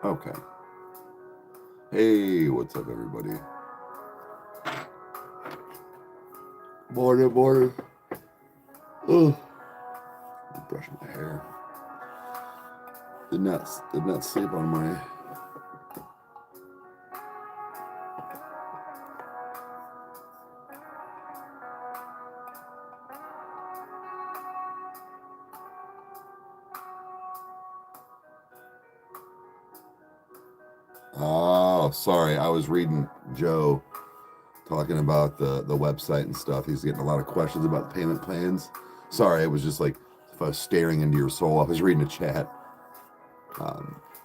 Okay. Hey, what's up, everybody? Morning, morning. Oh, I'm brushing my hair. Did not sleep on my. Oh, sorry. I was reading Joe talking about the website and stuff. He's getting a lot of questions about the payment plans. Sorry, it was just like if I was staring into your soul. I was reading a chat.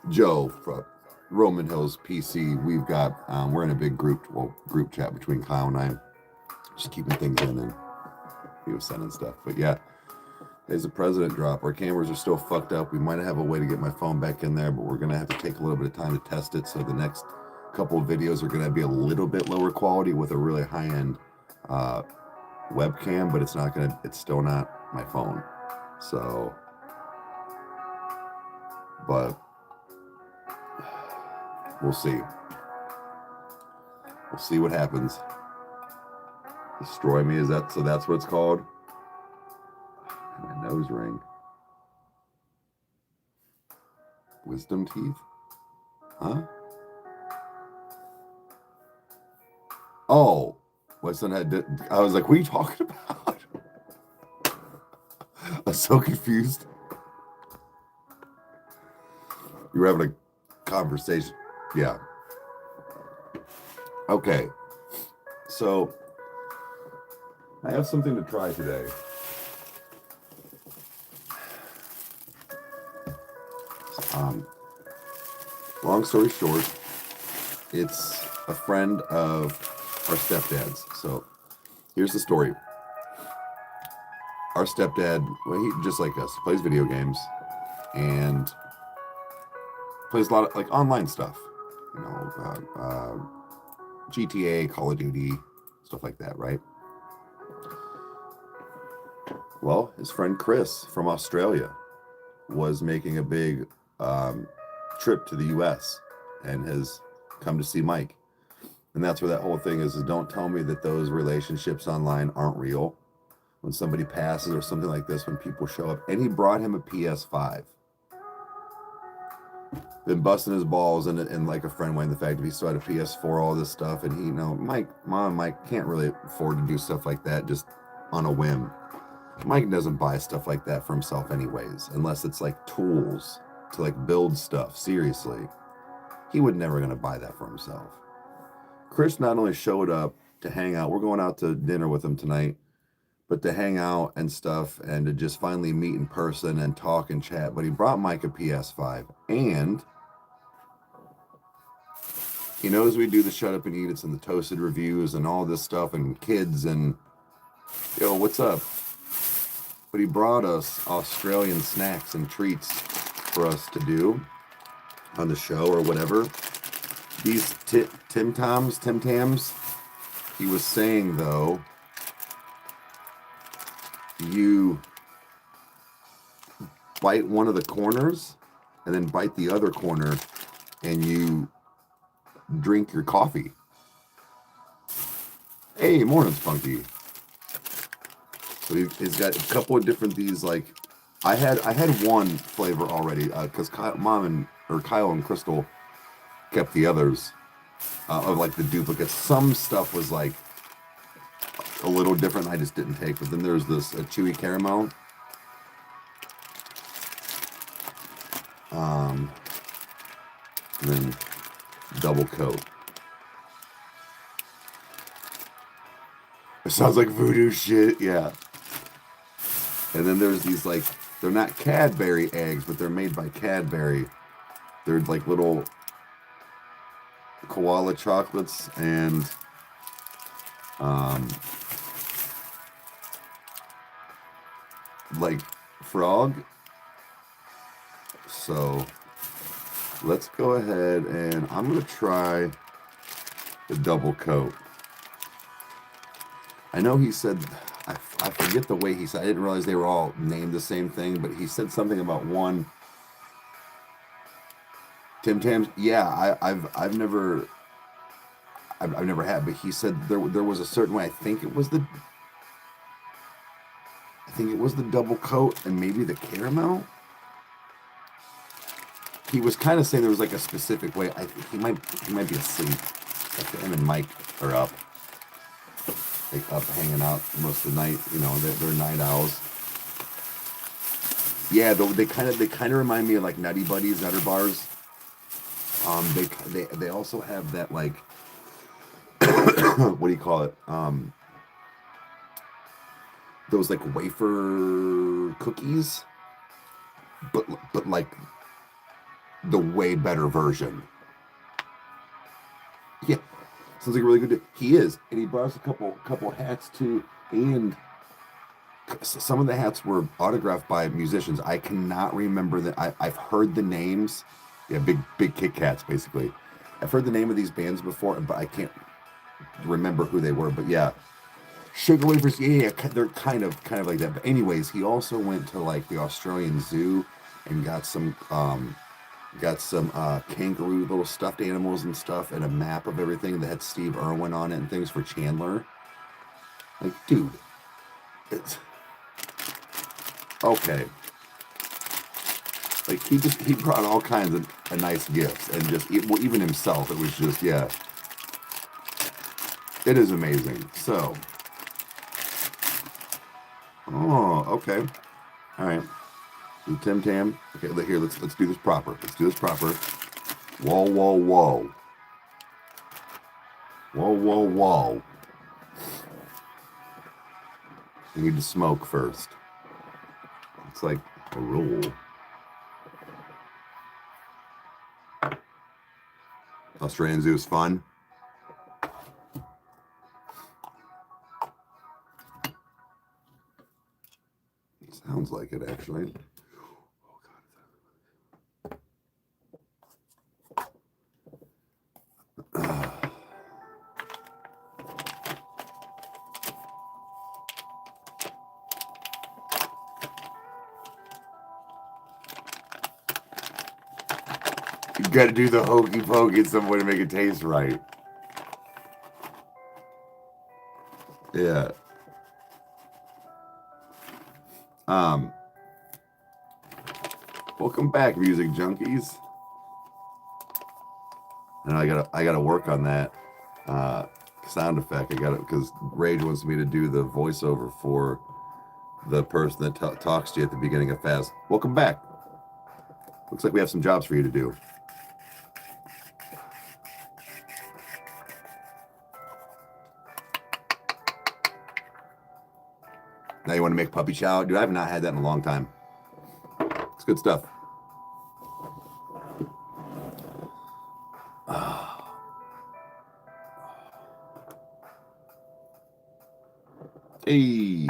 Joe from Roman Hills PC. We've got we're in a big group chat between Kyle and I, just keeping things in, and he was sending stuff. But yeah, there's a president drop. Our cameras are still fucked up. We might have a way to get my phone back in there, but we're gonna have to take a little bit of time to test it. So the next couple of videos are gonna be a little bit lower quality with a really high-end webcam, but it's still not my phone. So, but we'll see. We'll see what happens. Destroy me, so that's what it's called? My nose ring. Wisdom teeth? Huh? Oh, my son I was like, what are you talking about? I was so confused. You were having a conversation. Yeah. Okay. So, I have something to try today. Long story short, it's a friend of our stepdad's. So, here's the story. Our stepdad, well, he just like us, plays video games and plays a lot of like online stuff, you know, GTA, Call of Duty, stuff like that, right? Well, his friend Chris from Australia was making a big trip to the US and has come to see Mike. And that's where that whole thing is don't tell me that those relationships online aren't real. When somebody passes or something like this, when people show up, and he brought him a PS5. Been busting his balls and like a friend Wayne, the fact that he still had a PS4, all this stuff, and he, you know, Mike can't really afford to do stuff like that just on a whim. Mike doesn't buy stuff like that for himself anyways, unless it's like tools to like build stuff. Seriously, he would never gonna buy that for himself. Chris not only showed up to hang out, we're going out to dinner with him tonight, but to hang out and stuff and to just finally meet in person and talk and chat. But he brought Mike a PS5, and he knows we do the Shut Up and Eat It's and the Toasted reviews and all this stuff and kids and, yo, what's up? But he brought us Australian snacks and treats for us to do on the show or whatever. These Tim Tams, he was saying, though, you bite one of the corners and then bite the other corner and you drink your coffee. Hey, morning, Spunky. So he's got a couple of different these, like, I had one flavor already because Kyle and Crystal kept the others of like the duplicates. Some stuff was like a little different I just didn't take, but then there's this chewy caramel. And then double coat. It sounds like voodoo shit, yeah. And then there's these, like, they're not Cadbury eggs, but they're made by Cadbury. They're like little koala chocolates and like frog. So let's go ahead and I'm gonna try the double coat. I know he said, I forget the way he said, I didn't realize they were all named the same thing, but he said something about one Tim Tams, yeah, I've never had, but he said there was a certain way. I think it was the double coat and maybe the caramel. He was kind of saying there was like a specific way. I think he might be asleep. Like him and Mike are up, like up hanging out most of the night. You know, they're night owls. Yeah, they kind of remind me of like Nutty Buddies, Nutter Bars. They also have that like what do you call it? Those like wafer cookies, but like the way better version. Yeah, sounds like a really good. He is, and he brought us a couple hats too, and some of the hats were autographed by musicians. I cannot remember that. I've heard the names. Yeah, big Kit Kats basically. I've heard the name of these bands before, but I can't remember who they were. But yeah, Sugar Wafers. Yeah, they're kind of like that. But anyways, he also went to like the Australian Zoo and got some kangaroo little stuffed animals and stuff, and a map of everything that had Steve Irwin on it and things for Chandler. Like, dude, it's okay. Like he brought all kinds of nice gifts, and just even himself, it was just, yeah, it is amazing. So, oh, okay, all right, and Tim Tam. Okay, here, let's do this proper. Let's do this proper. Whoa, whoa, whoa, whoa, whoa, whoa. You need to smoke first. It's like a rule. Australian Zoo is fun. Sounds like it, actually. You got to do the hokey pokey in some way to make it taste right. Yeah. Welcome back, music junkies. And I gotta work on that sound effect. Because Rage wants me to do the voiceover for the person that talks to you at the beginning of Fast. Welcome back. Looks like we have some jobs for you to do. Now you want to make puppy chow? Dude, I have not had that in a long time. It's good stuff. Hey.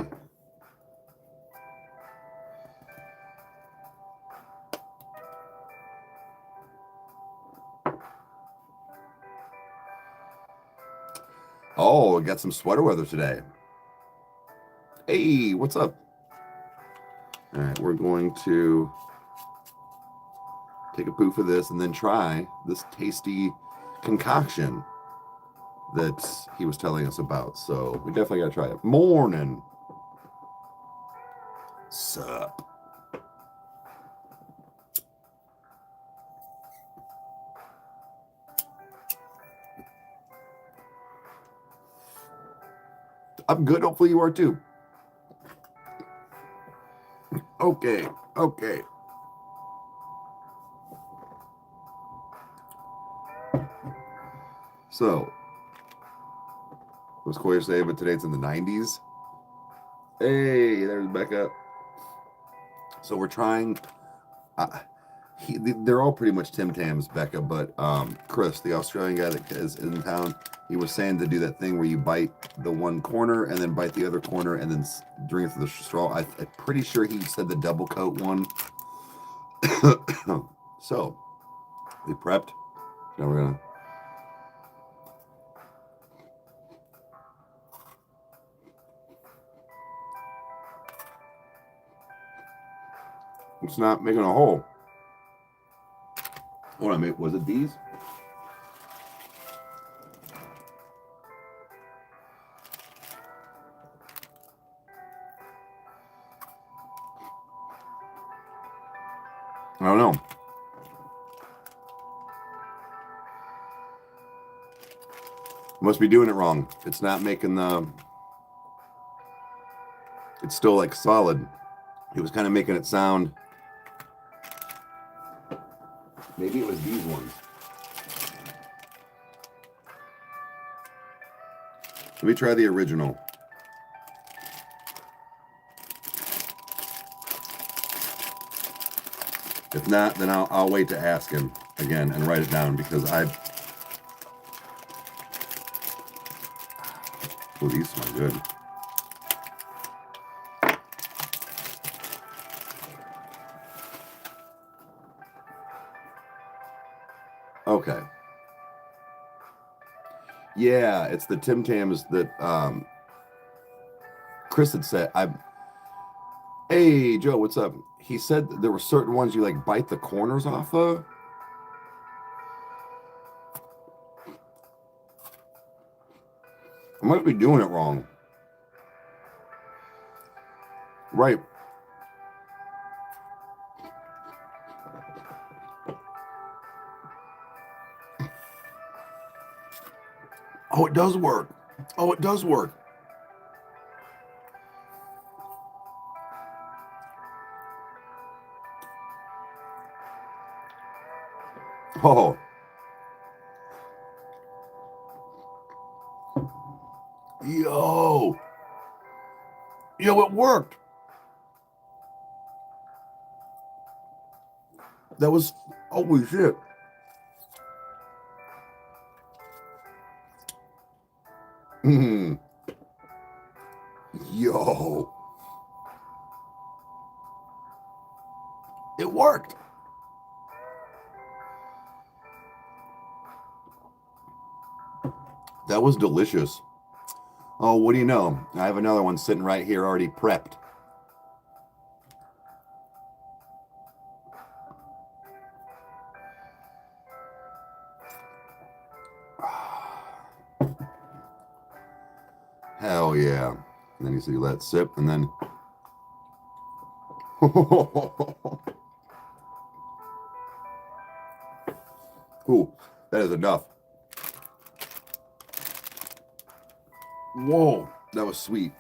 Oh, we got some sweater weather today. Hey, what's up? All right, we're going to take a poof of this and then try this tasty concoction that he was telling us about. So we definitely got to try it. Morning. Sup? I'm good. Hopefully you are too. Okay. So, it was cool yesterday, but today it's in the 90s. Hey, there's Becca. So we're trying. They're all pretty much Tim Tams, Becca, but Chris, the Australian guy that is in town, he was saying to do that thing where you bite the one corner and then bite the other corner and then drink it through the straw. I'm pretty sure he said the double coat one. So, we prepped. Now we're gonna. It's not making a hole. What I made, was it these? I don't know. Must be doing it wrong. It's not making the... It's still like solid. It was kind of making it sound... Maybe it was these ones. Let me try the original. If not, then I'll wait to ask him again and write it down because oh, these smell good. Okay. Yeah, it's the Tim Tams that Chris had said. Hey Joe, what's up? He said that there were certain ones you like bite the corners off of. I must be doing it wrong. Right. Oh, it does work. Oh, it does work. Oh. Yo. Yo, it worked. That was, holy shit. Yo. It worked. That was delicious. Oh, what do you know? I have another one sitting right here already prepped. Hell yeah. And then you see let it sip and then cool. That is enough. Whoa, that was sweet.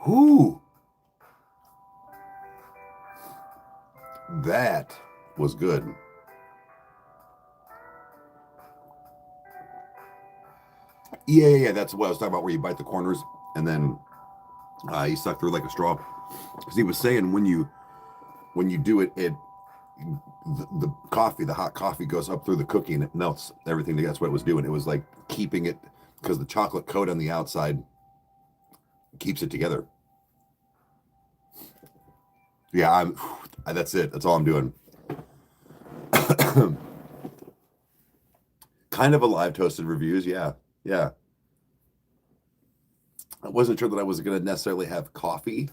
Whoo. That was good. Yeah, that's what I was talking about, where you bite the corners and then you suck through like a straw. Because he was saying when you do it, the coffee, the hot coffee goes up through the cookie and it melts everything. That's what it was doing. It was like keeping it, because the chocolate coat on the outside keeps it together. Yeah, that's it. That's all I'm doing. Kind of a live toasted reviews. Yeah. I wasn't sure that I was going to necessarily have coffee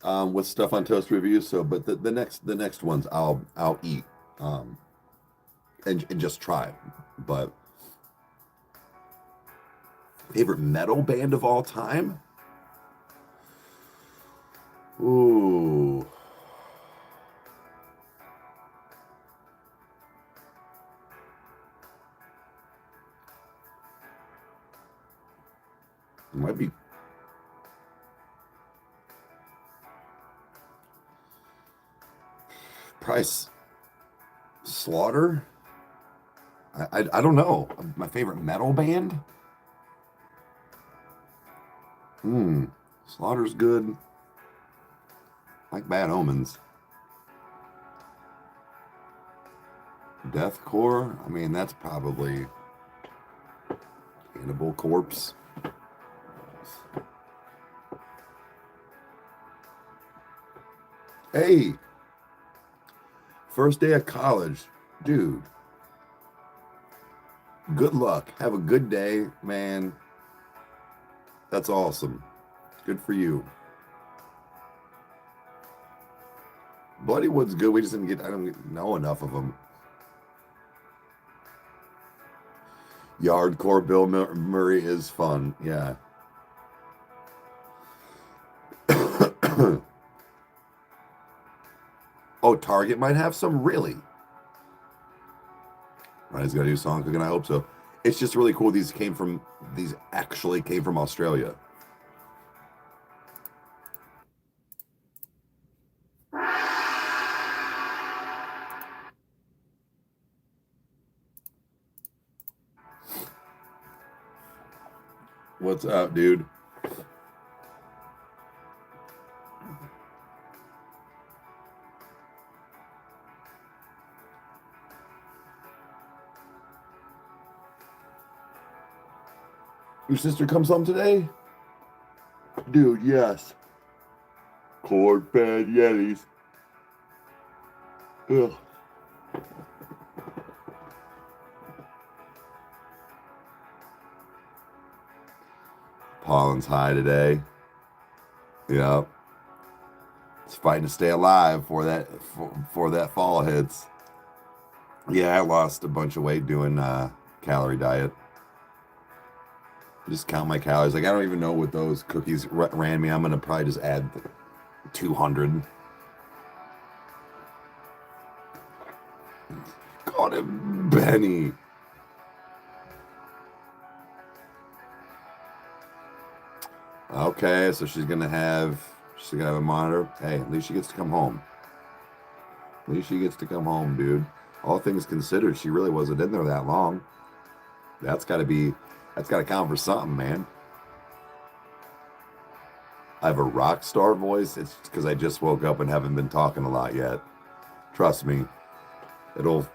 with stuff on toast reviews. So, but the next ones I'll eat and just try. But favorite metal band of all time? Ooh. It might be Price Slaughter. I don't know. My favorite metal band? Slaughter's good. Like Bad Omens. Deathcore? I mean, that's probably Cannibal Corpse. Hey, first day of college, dude. Good luck. Have a good day, man. That's awesome. Good for you. Bloodywood's good. We just didn't get, I don't know enough of them. Yardcore Bill Murray is fun. Yeah. Oh, Target might have some, really. Ryan's got to do song cooking. I hope so. It's just really cool. These actually came from Australia. What's up, dude? Your sister comes home today? Dude, yes. Corn-fed Yetis. Ugh. Pollen's high today. Yep. It's fighting to stay alive before that fall hits. Yeah, I lost a bunch of weight doing calorie diet. Just count my calories. Like, I don't even know what those cookies ran me. I'm going to probably just add 200. Called him Benny. Okay, so she's gonna have a monitor. Hey, at least she gets to come home. At least she gets to come home, dude. All things considered, she really wasn't in there that long. That's gotta count for something, man. I have a rock star voice. It's because I just woke up and haven't been talking a lot yet. Trust me, it'll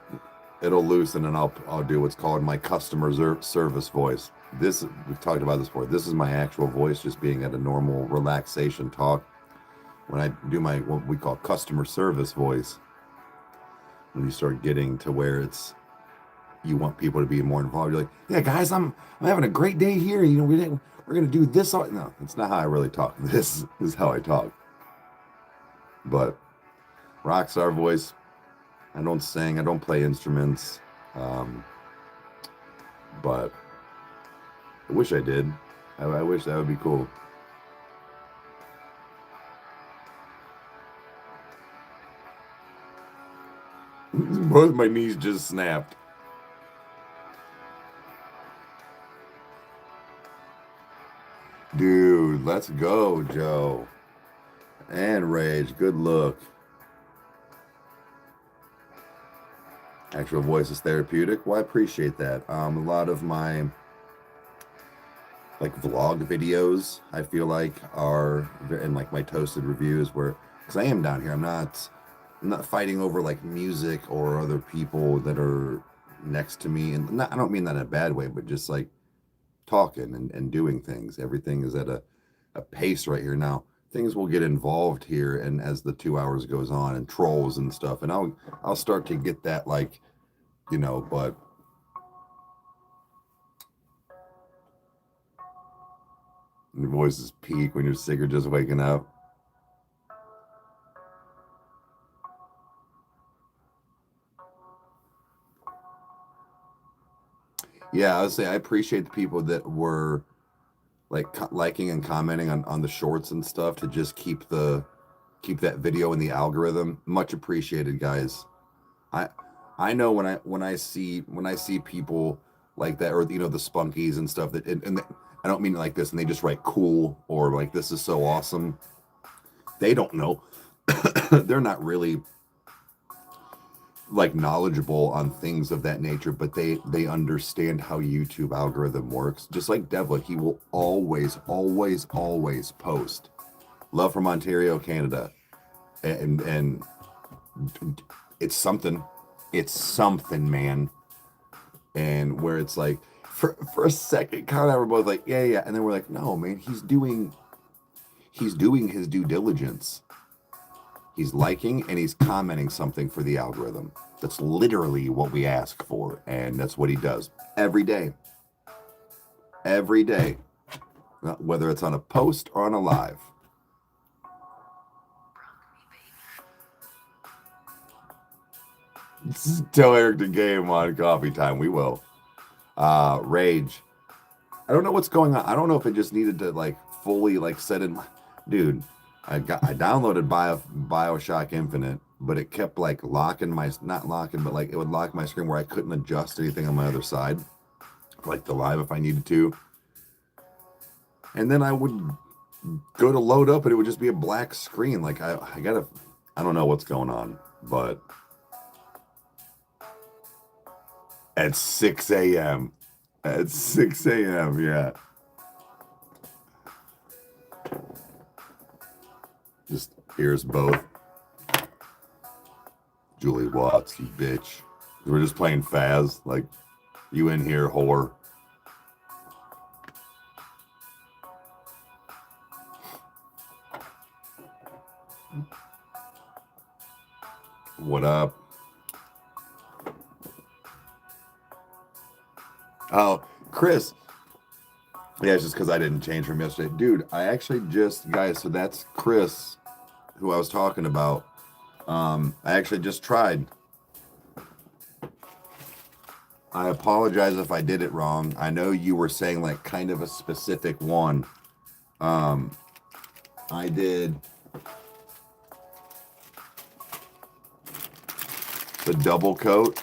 loosen and I'll do what's called my customer service voice. We've talked about this before. This is my actual voice, just being at a normal relaxation talk. When I do what we call customer service voice, when you start getting to where you want people to be more involved, you're like, yeah, guys, I'm having a great day here. You know, we're gonna do this. No, it's not how I really talk. This is how I talk. But rockstar voice. I don't sing. I don't play instruments. But I wish I did. I wish that would be cool. Both my knees just snapped. Dude, let's go, Joe. And Rage, good look. Actual voice is therapeutic. Well, I appreciate that. A lot of my like vlog videos, I feel like, are, and like my toasted reviews, because I am down here, I'm not fighting over like music or other people that are next to me, and I don't mean that in a bad way, but just like talking and doing things. Everything is at a pace right here now. Things will get involved here, and as the 2 hours goes on, and trolls and stuff, and I'll start to get that, like, you know, but your voices peak when you're sick or just waking up. Yeah, I would say I appreciate the people that were like liking and commenting on the shorts and stuff to just keep that video in the algorithm. Much appreciated, guys. I know when I see people like that, or, you know, the spunkies and stuff, that and I don't mean it like this, and they just write cool or like this is so awesome. They don't know. They're not really like knowledgeable on things of that nature, but they understand how YouTube algorithm works. Just like Devla, he will always post love from Ontario, Canada, and it's something, man. And where it's like, for a second, Kyle and I were both like, yeah, and then we're like, no, man, he's doing his due diligence. He's liking and he's commenting something for the algorithm. That's literally what we ask for, and that's what he does every day. Every day, whether it's on a post or on a live. Tell Eric to game on coffee time. We will. Rage. I don't know what's going on. I don't know if it just needed to like fully like set in. Dude, I downloaded Bioshock Infinite, but it kept like locking my, not locking, but like it would lock my screen where I couldn't adjust anything on my other side, like the live if I needed to. And then I would go to load up and it would just be a black screen. Like I don't know what's going on, but at 6 a.m. At 6 a.m. Yeah. Just here's both. Julie Watts, you bitch. We're just playing Faz. Like, you in here, whore. What up? Oh, Chris. Yeah, it's just because I didn't change from yesterday. Dude, I actually just, guys, so that's Chris, who I was talking about. I actually just tried. I apologize if I did it wrong. I know you were saying like kind of a specific one. I did the double coat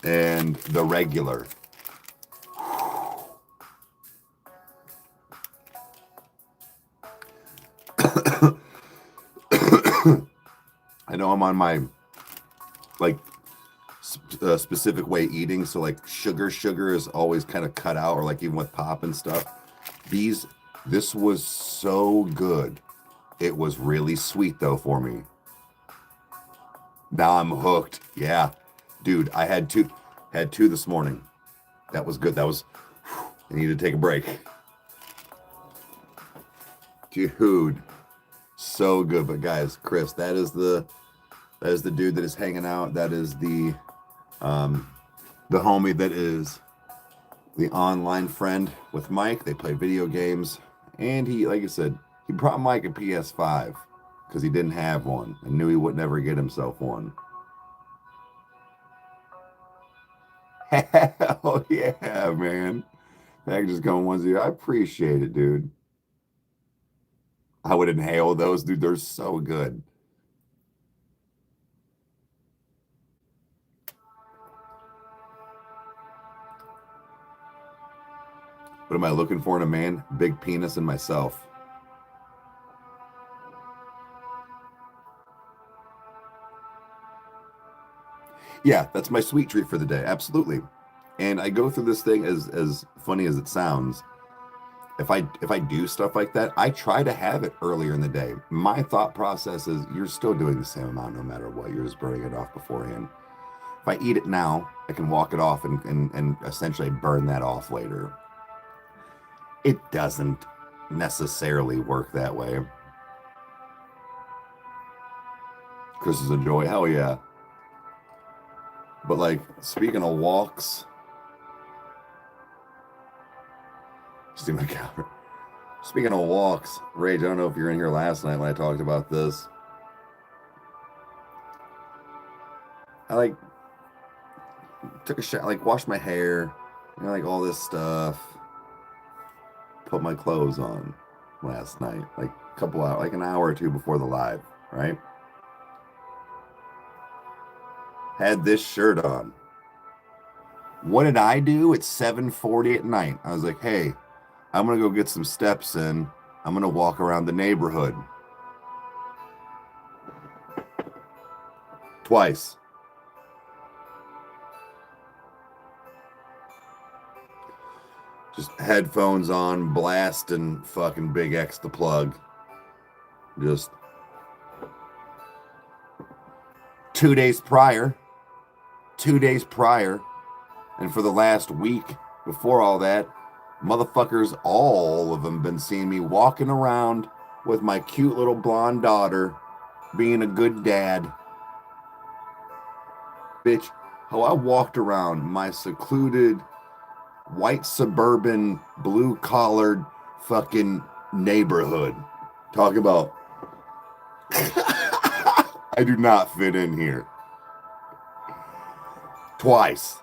and the regular. I know I'm on my like specific way eating, so like sugar is always kind of cut out, or like even with pop and stuff. This was so good. It was really sweet though for me. Now I'm hooked. Yeah, dude, I had two this morning. That was good. That was, I need to take a break. Dude, so good. But guys, Chris, that is the dude that is hanging out. That is the homie that is the online friend with Mike. They play video games, and he, like I said, he brought Mike a PS5 because he didn't have one and knew he would never get himself one. Hell yeah, man. Packages going 1-0. I appreciate it, dude. I would inhale those, dude. They're so good. What am I looking for in a man? Big penis in myself. Yeah, that's my sweet treat for the day. Absolutely. And I go through this thing as funny as it sounds. If I do stuff like that, I try to have it earlier in the day. My thought process is you're still doing the same amount no matter what. You're just burning it off beforehand. If I eat it now, I can walk it off and essentially burn that off later. It doesn't necessarily work that way. Chris is a joy. Hell yeah. But like, speaking of walks, see my camera. Speaking of walks, Rage, I don't know if you're in here last night when I talked about this. I like took a shower, like washed my hair, you know, like all this stuff. Put my clothes on last night, like a couple hours, like an hour or two before the live, right? Had this shirt on. What did I do at 7:40 at night? I was like, hey, I'm gonna go get some steps in. I'm gonna walk around the neighborhood. Twice. Just headphones on, blasting fucking Big X the Plug. Just 2 days prior, and for the last week before all that, motherfuckers, all of them been seeing me walking around with my cute little blonde daughter, being a good dad. Bitch, how I walked around my secluded, white suburban, blue-collared fucking neighborhood. Talk about I do not fit in here. Twice.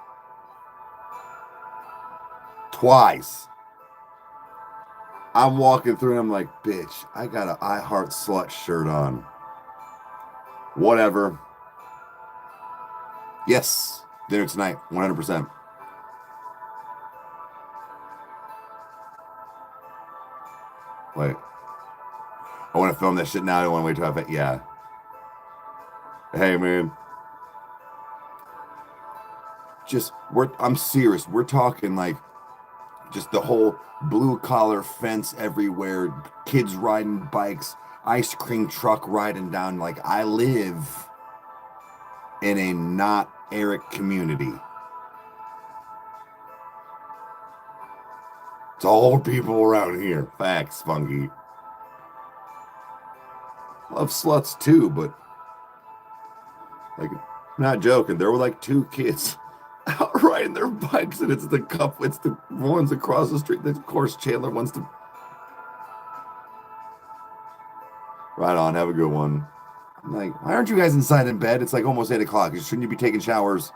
Twice. I'm walking through and I'm like, bitch, I got an I Heart Slut shirt on. Whatever. Yes. Dinner tonight, 100%. Wait. I want to film that shit now. I don't want to wait till I have it. Yeah. Hey, man. I'm serious. We're talking like just the whole blue collar fence everywhere, kids riding bikes, ice cream truck riding down. Like, I live in a not Eric community. It's all people around here. Facts, Funky. Love sluts too, but like, I'm not joking. There were like 2 kids out riding their bikes, and it's the ones across the street. Of course, Chandler wants to. Right on, have a good one. I'm like, why aren't you guys inside in bed? It's like almost 8 o'clock. Shouldn't you be taking showers?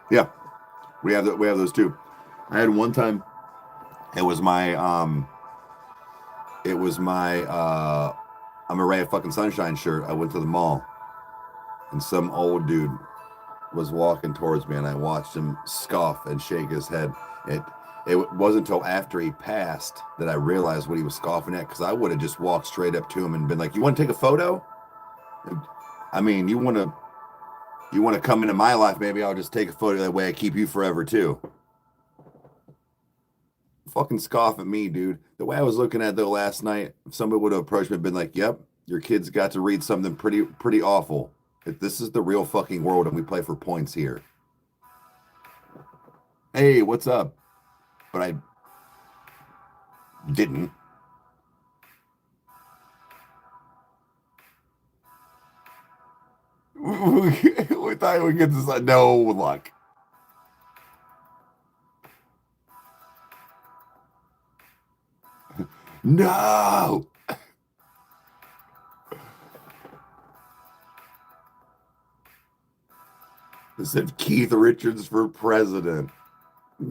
Yeah, we have those too. I had one time. It was my I'm a Ray of Fucking Sunshine shirt. I went to the mall, and some old dude was walking towards me, and I watched him scoff and shake his head. It wasn't until after he passed that I realized what he was scoffing at, because I would have just walked straight up to him and been like, "You want to take a photo? I mean, you want to come into my life? Maybe I'll just take a photo. That way, I keep you forever too." Fucking scoff at me, dude. The way I was looking at it, though, last night, if somebody would have approached me and been like, "Yep, your kid's got to read something pretty awful. If this is the real fucking world and we play for points here." Hey, what's up? But I didn't. We thought we'd get this. No luck. No. They said Keith Richards for president.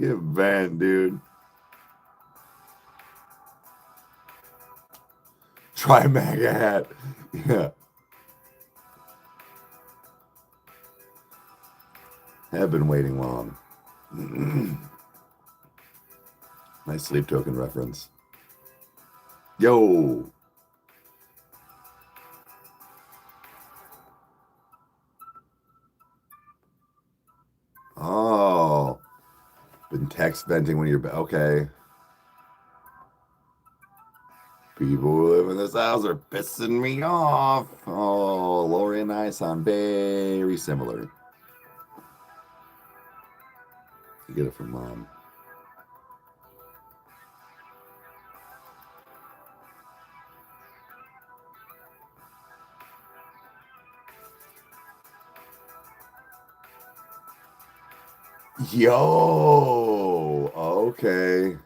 Get banned, dude. Try MAGA hat. Yeah. Have been waiting long. Nice sleep token reference. Yo. Oh. Been text venting when you're okay. People who live in this house are pissing me off. Oh, Lori and I sound very similar. You get it from Mom. Yo, okay.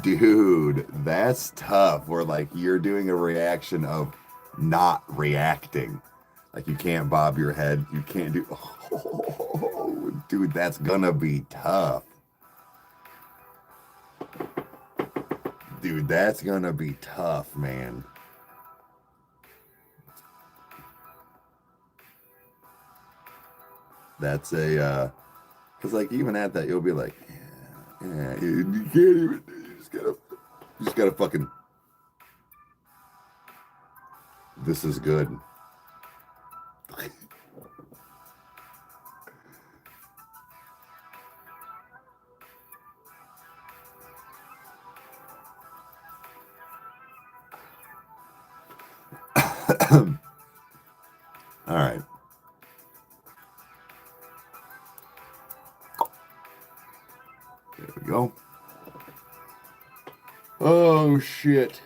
Dude, that's tough. Where like you're doing a reaction of not reacting. Like you can't bob your head. You can't do. Oh, dude, that's gonna be tough. Dude, that's gonna be tough, man. That's because like even at that, you'll be like, yeah, you can't even. You just gotta fucking. This is good. All right. There we go. Oh shit.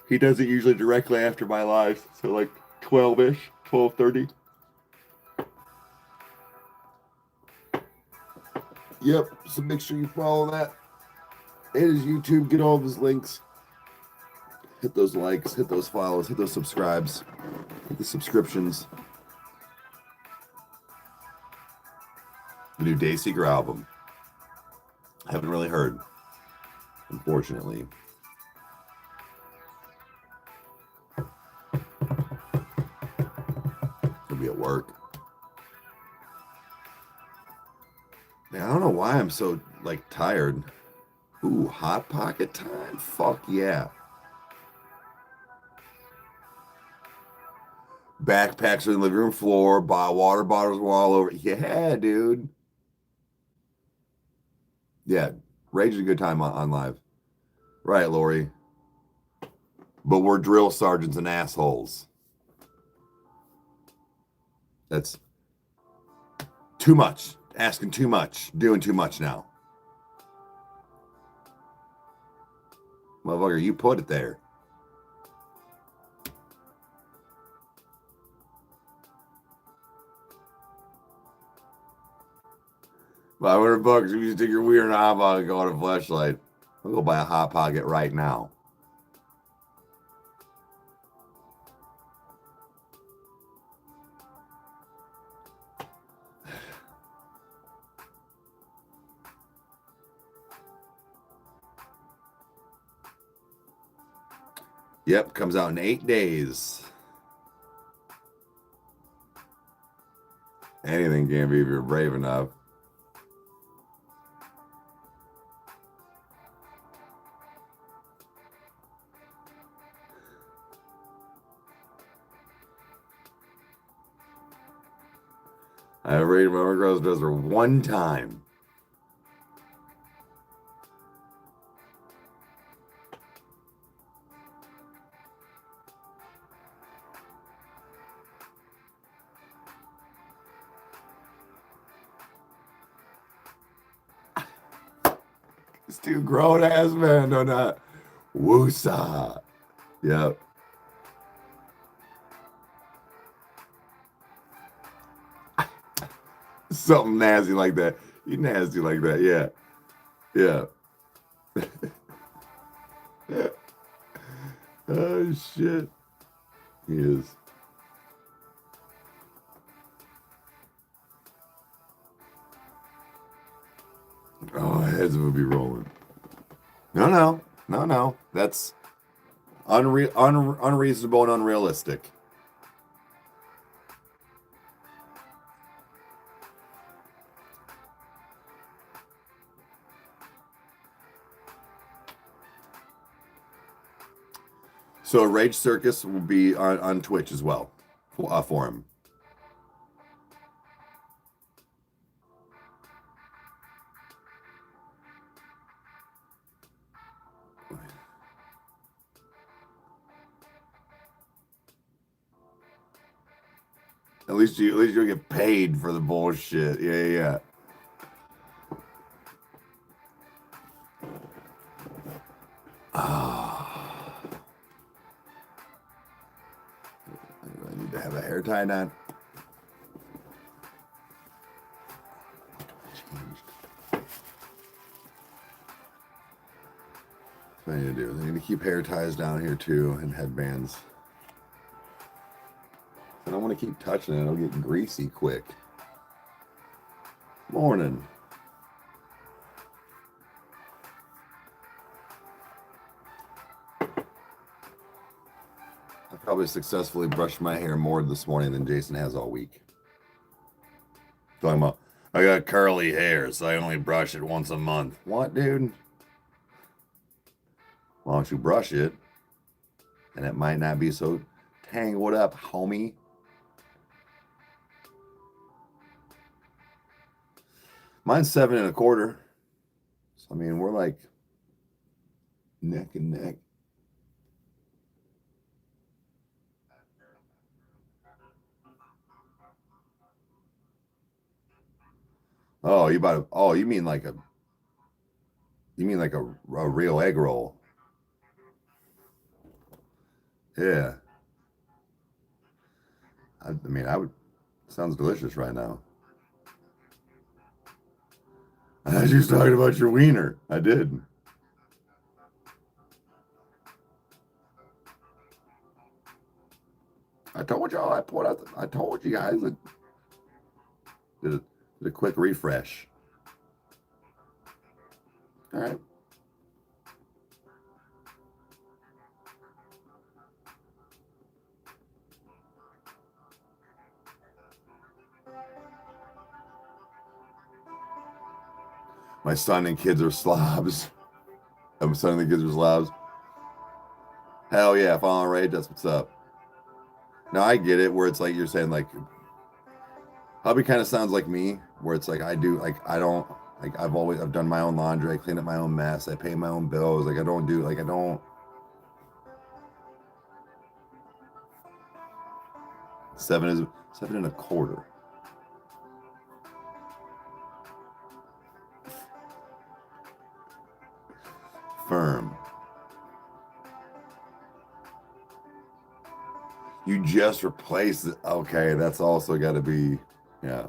He does it usually directly after my live, so like 12-ish, 12:30. Yep, so make sure you follow that. And his YouTube, get all of his links. Hit those likes, hit those follows, hit those subscribes, hit the subscriptions. The new Dayseeker album. Haven't really heard, unfortunately. Gonna be at work. Man, I don't know why I'm so like tired. Ooh, Hot Pocket time? Fuck yeah. Backpacks on the living room floor, water bottles were all over. Yeah, dude. Yeah, Rage is a good time on live. Right, Lori. But we're drill sergeants and assholes. That's too much. Asking too much. Doing too much now. Motherfucker, you put it there. $500 if you stick your weird knob on and go on a flashlight. I'll go buy a Hot Pocket right now. Yep, comes out in 8 days. Anything can be if you're brave enough. I raided my girl's dresser one time. It's two grown ass men on that. Woosah. Yep. Something nasty like that. You nasty like that, yeah. Yeah. Oh shit. He is. Oh, heads will be rolling. No. That's unreasonable and unrealistic. So Rage Circus will be on Twitch as well for him. At least you'll get paid for the bullshit. Yeah. I need to have a hair tie on. What I need to do. I need to keep hair ties down here too and headbands. I don't want to keep touching it. It'll get greasy quick. Morning. I probably successfully brushed my hair more this morning than Jason has all week. Talking about, I got curly hair, so I only brush it once a month. What, dude? Why don't you brush it? And it might not be so tangled up, homie. Mine's 7 1/4. So, I mean, we're like neck and neck. Oh, you mean like a real egg roll. Yeah. I would, sounds delicious right now. I was just talking about your wiener. I did. I told y'all I pulled out. I told you guys. Did a quick refresh. All right. My son and kids are slobs. My son and the kids are slobs. Hell yeah, following Rage, that's what's up. Now I get it where it's like you're saying like hubby kind of sounds like me, where it's like I don't like I've done my own laundry, I clean up my own mess, I pay my own bills, like I don't 7.25. Firm. You just replace it. Okay, that's also got to be, yeah.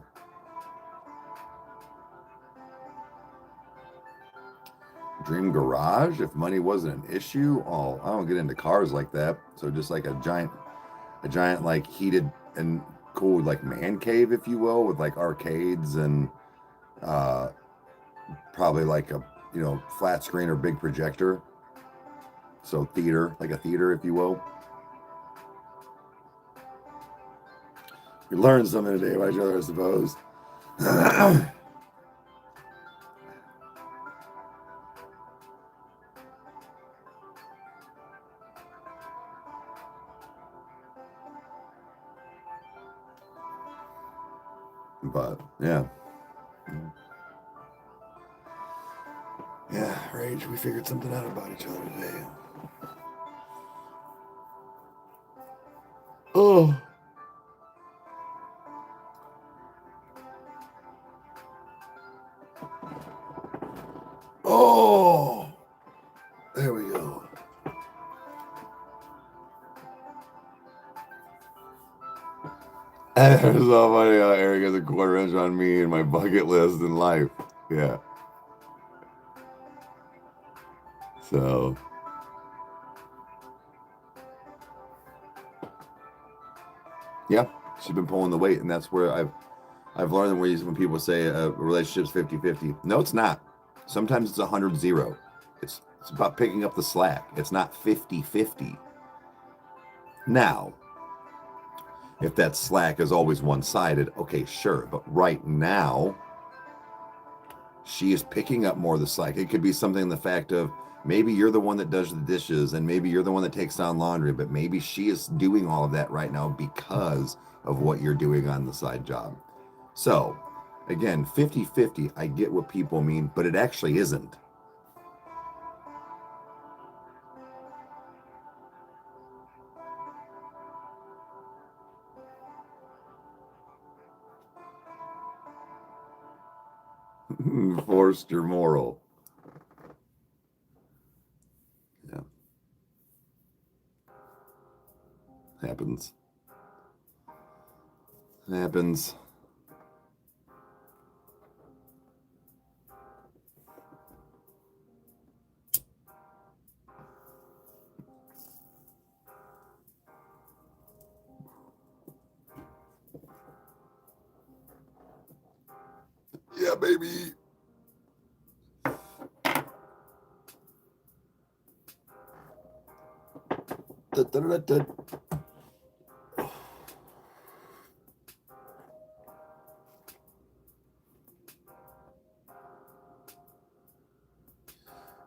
Dream garage, if money wasn't an issue. Oh, I don't get into cars like that. So just like a giant like heated and cool like man cave, if you will, with like arcades and probably like a flat screen or big projector. So theater, like a theater, if you will. We learned something today about each other, I suppose. But yeah. Yeah, Rage, we figured something out about each other today. Oh. Oh. There we go. It's so funny how Eric has a quarter inch on me and my bucket list in life. Yeah. So. Yeah, she's been pulling the weight, and that's where I've learned when people say a relationship's 50-50. No, it's not. Sometimes it's 100-0. It's about picking up the slack. It's not 50-50. Now, if that slack is always one-sided, okay, sure. But right now, she is picking up more of the slack. It could be something in the fact of maybe you're the one that does the dishes and maybe you're the one that takes down laundry, but maybe she is doing all of that right now because of what you're doing on the side job. So, again, 50-50, I get what people mean, but it actually isn't. Forced or moral. Yeah. Happens. Happens. Yeah, baby.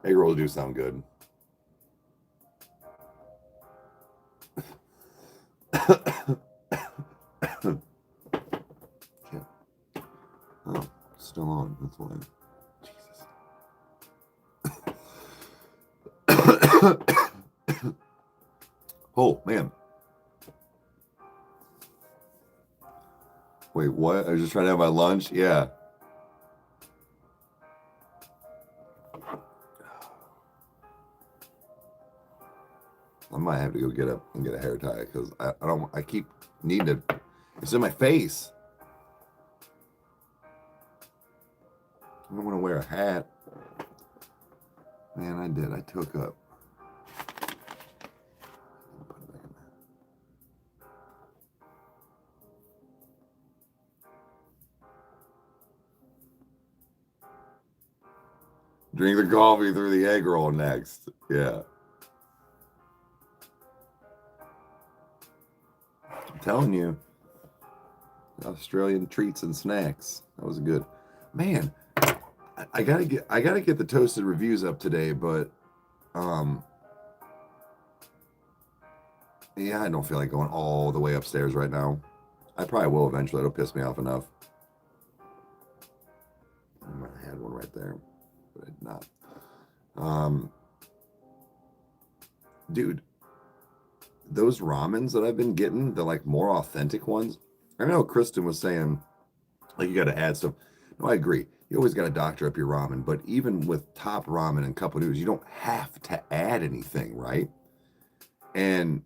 Egg rolls do sound good. Oh, still on. That's why. Jesus. Oh, man. Wait, what? I was just trying to have my lunch? Yeah. I might have to go get up and get a hair tie because I keep needing to. It's in my face. I don't want to wear a hat. Man, I did. I took up. Drink the coffee through the egg roll next. Yeah. I'm telling you. Australian treats and snacks. That was good. Man, I gotta get the toasted reviews up today, but yeah, I don't feel like going all the way upstairs right now. I probably will eventually. It'll piss me off enough. I might have had one right there, but I did not. Dude, those ramens that I've been getting, the like more authentic ones. I know Kristen was saying, like, you got to add stuff. No, I agree. You always got to doctor up your ramen, but even with top ramen and cup of noodles, you don't have to add anything, right? And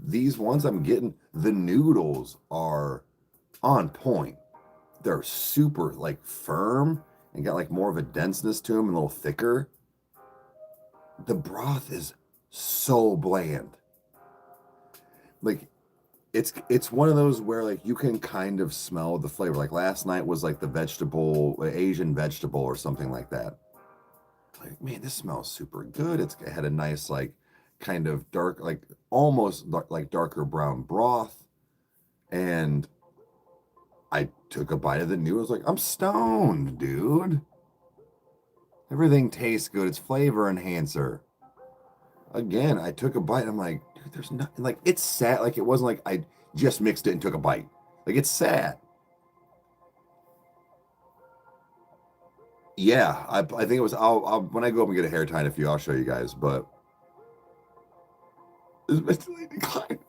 these ones I'm getting, the noodles are on point. They're super like firm and got like more of a denseness to them and a little thicker. The broth is so bland. Like it's one of those where like you can kind of smell the flavor. Like last night was like the vegetable, Asian vegetable or something like that. Like, man, this smells super good. It had a nice like kind of dark, like almost like darker brown broth. And I took a bite of the noodles, like, I'm stoned, dude. Everything tastes good. It's flavor enhancer. Again, I took a bite. I'm like, dude, there's nothing. Like, it's sad. Like, it wasn't like I just mixed it and took a bite. Like, it's sad. Yeah, I think it was. I'll when I go up and get a hair tie in a few, I'll show you guys. But it's mentally declined.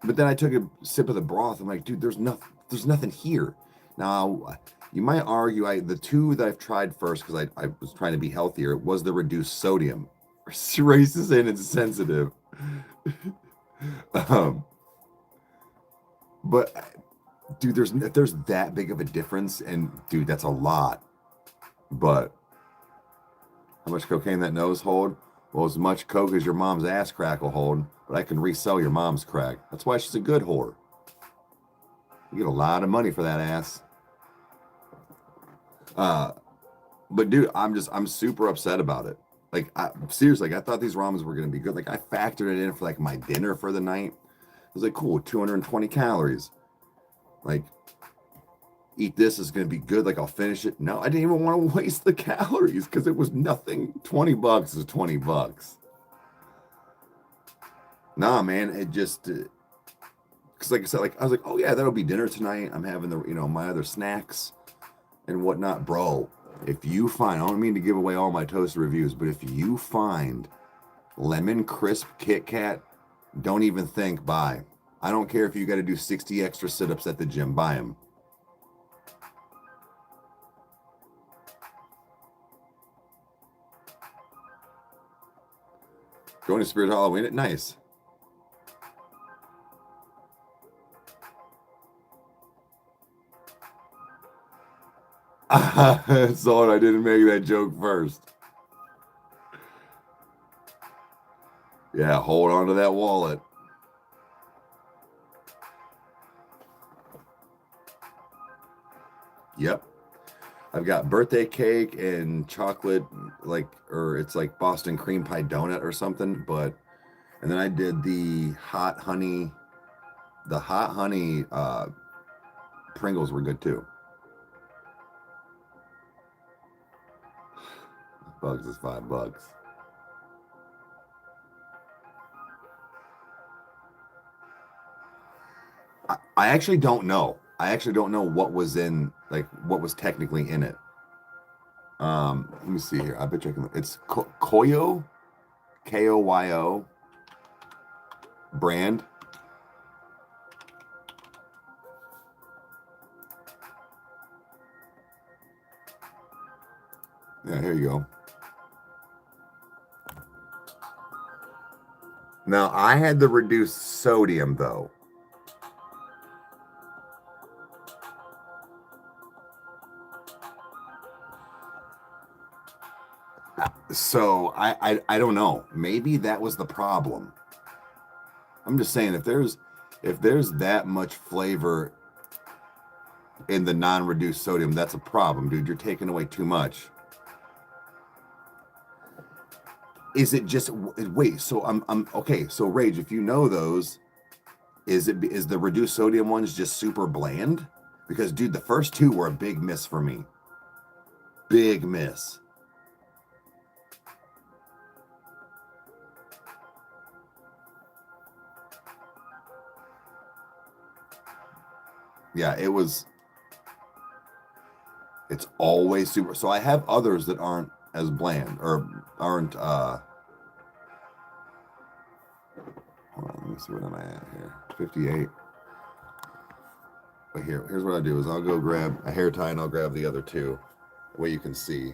But then I took a sip of the broth. I'm like, dude, there's nothing here. Now, you might argue the two that I've tried first, because I was trying to be healthier, was the reduced sodium. Racist and insensitive. But dude, there's that big of a difference, and dude, that's a lot. But how much cocaine that nose hold? Well, as much coke as your mom's ass crack will hold, but I can resell your mom's crack. That's why she's a good whore. You get a lot of money for that ass. But dude, I'm super upset about it. Like, seriously, like, I thought these ramens were gonna be good. Like, I factored it in for like my dinner for the night. I was like, cool, 220 calories. Like, eat this is gonna be good. Like, I'll finish it. No, I didn't even want to waste the calories because it was nothing. $20 is $20. Nah, man, it just because like I said, like I was like, oh yeah, that'll be dinner tonight. I'm having my other snacks and whatnot, bro. If you find, I don't mean to give away all my toast reviews, but if you find lemon crisp Kit Kat, don't even think buy. I don't care if you got to do 60 extra sit-ups at the gym, buy them. Going to Spirit Halloween, nice. Sorry, I didn't make that joke first. Yeah, hold on to that wallet. Yep. I've got birthday cake and chocolate, or it's like Boston cream pie donut or something, and then I did the hot honey Pringles were good too. Bugs is $5. I actually don't know. I actually don't know what was technically in it. Let me see here. I bet you I can. It's Koyo, Koyo brand. Yeah, here you go. Now, I had the reduced sodium, though. So, I don't know. Maybe that was the problem. I'm just saying, if there's that much flavor, in the non-reduced sodium, that's a problem, dude. You're taking away too much. Is it just wait? So I'm okay. So Rage, if you know those, is the reduced sodium ones just super bland? Because dude, the first two were a big miss for me. Big miss. Yeah, it was. It's always super. So I have others that aren't as bland or aren't. Hold on, let me see what am I at here. 58. But here's what I do is I'll go grab a hair tie and I'll grab the other two. The way you can see.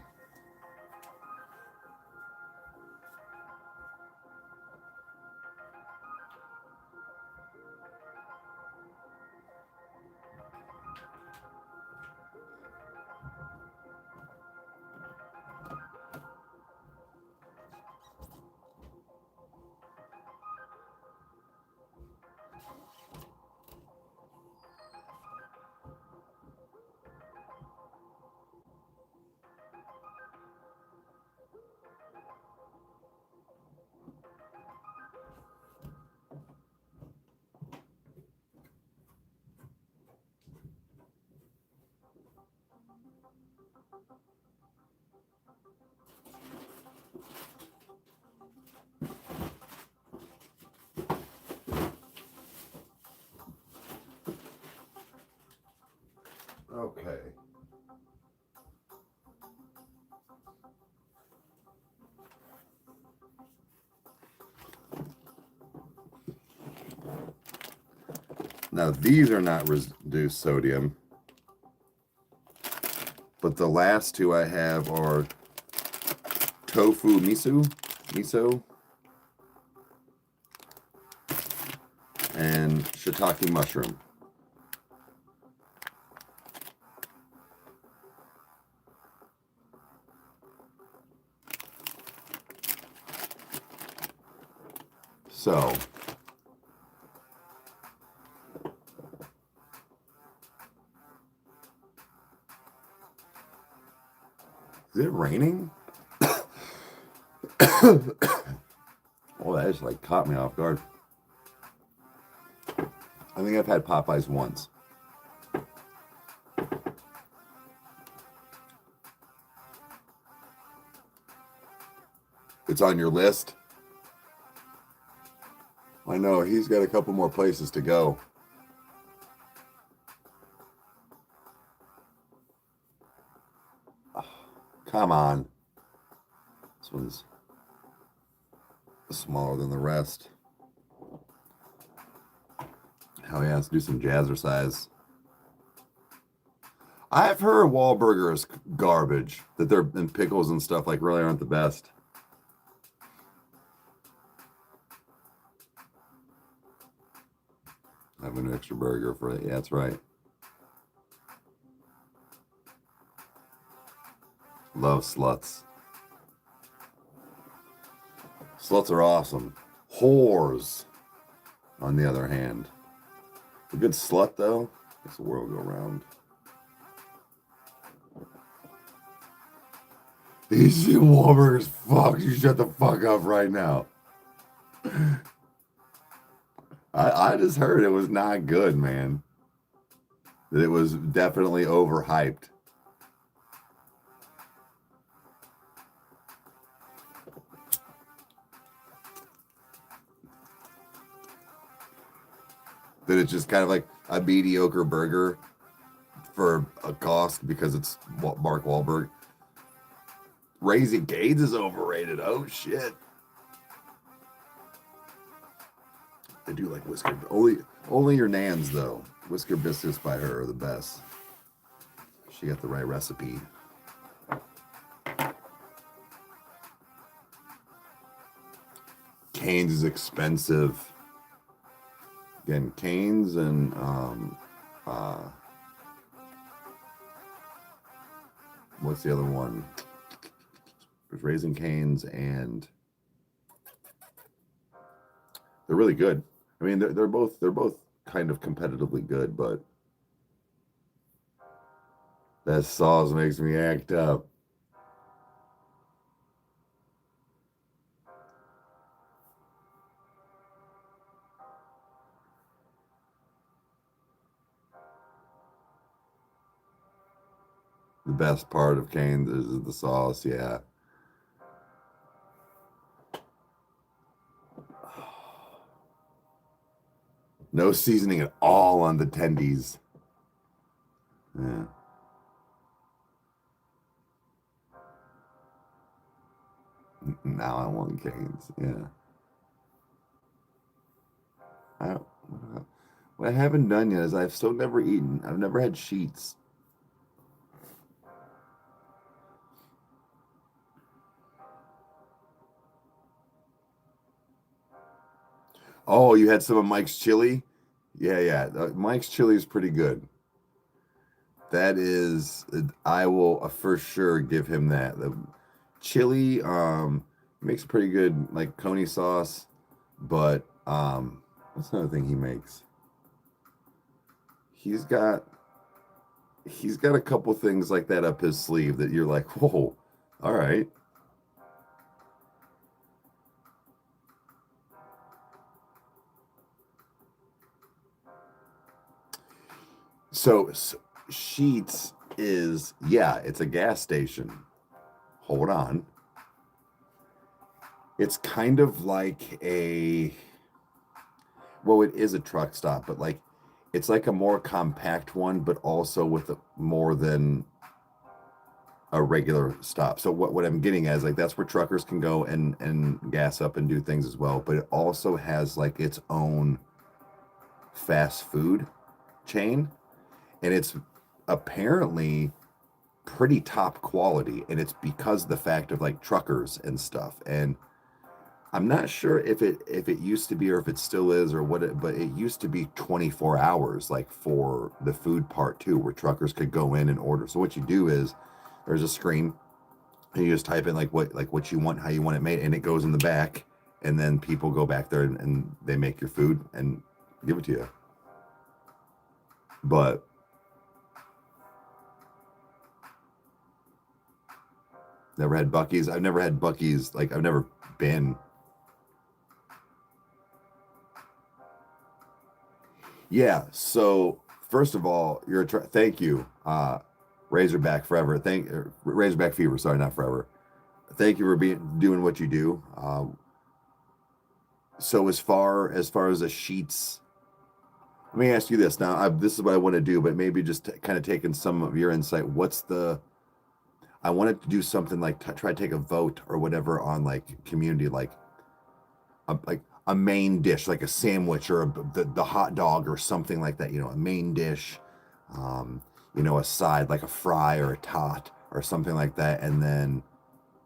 Okay. Now these are not reduced sodium, but the last two I have are tofu miso, and shiitake mushroom. So is it raining? Oh, that just like caught me off guard. I think I've had Popeyes once. It's on your list? I know, he's got a couple more places to go. Oh, come on. This one's smaller than the rest. Hell yeah, let's do some jazzercise. I've heard Wahlburger is garbage. That their and pickles and stuff like really aren't the best. Have an extra burger for it. Yeah, that's right. Love sluts. Sluts are awesome. Whores, on the other hand. A good slut, though, makes the world go round. These Wahlburgers, fuck, you shut the fuck up right now. I just heard it was not good, man. That it was definitely overhyped. That it's just kind of like a mediocre burger for a cost because it's Mark Wahlberg. Raising Cane's is overrated. Oh shit. I do like Whisker. Only your Nans though. Whisker biscuits by her are the best. She got the right recipe. Cane's is expensive. Again, Cane's and what's the other one? There's Raising Cane's and they're really good. I mean, they're both kind of competitively good, but That sauce makes me act up. The best part of Cane's is the sauce, yeah. No seasoning at all on the tendies. Yeah. Now I want Cane's. Yeah. I, what I haven't done yet is I've still never eaten. I've never had sheets. Oh, you had some of Mike's chili? Yeah, yeah. Mike's chili is pretty good. That is, I will for sure give him that. The chili makes pretty good like coney sauce, but what's another thing he makes? He's got he's got a couple things like that up his sleeve that you're like, whoa, all right. So Sheets is, yeah, it's a gas station. Hold on. It's kind of like well, it is a truck stop, but like it's like a more compact one, but also with more than a regular stop. So what I'm getting at is like that's where truckers can go and gas up and do things as well, but it also has like its own fast food chain, and it's apparently pretty top quality, and it's because of the fact of like truckers and stuff. And I'm not sure if it used to be or if it still is or what it, but it used to be 24 hours like for the food part too, where truckers could go in and order. So what you do is there's a screen and you just type in like what you want, how you want it made, and it goes in the back, and then people go back there and they make your food and give it to you. But never had Bucky's. I've never had Bucky's. Like I've never been. Yeah. So first of all, thank you, Razorback Forever. Razorback Fever. Sorry, not Forever. Thank you for doing what you do. So as far as the sheets, let me ask you this now. This is what I want to do, but maybe just kind of taking some of your insight. I wanted to do something like try to take a vote or whatever on like community, like a main dish, like a sandwich or the hot dog or something like that. A main dish, um, a side like a fry or a tot or something like that, and then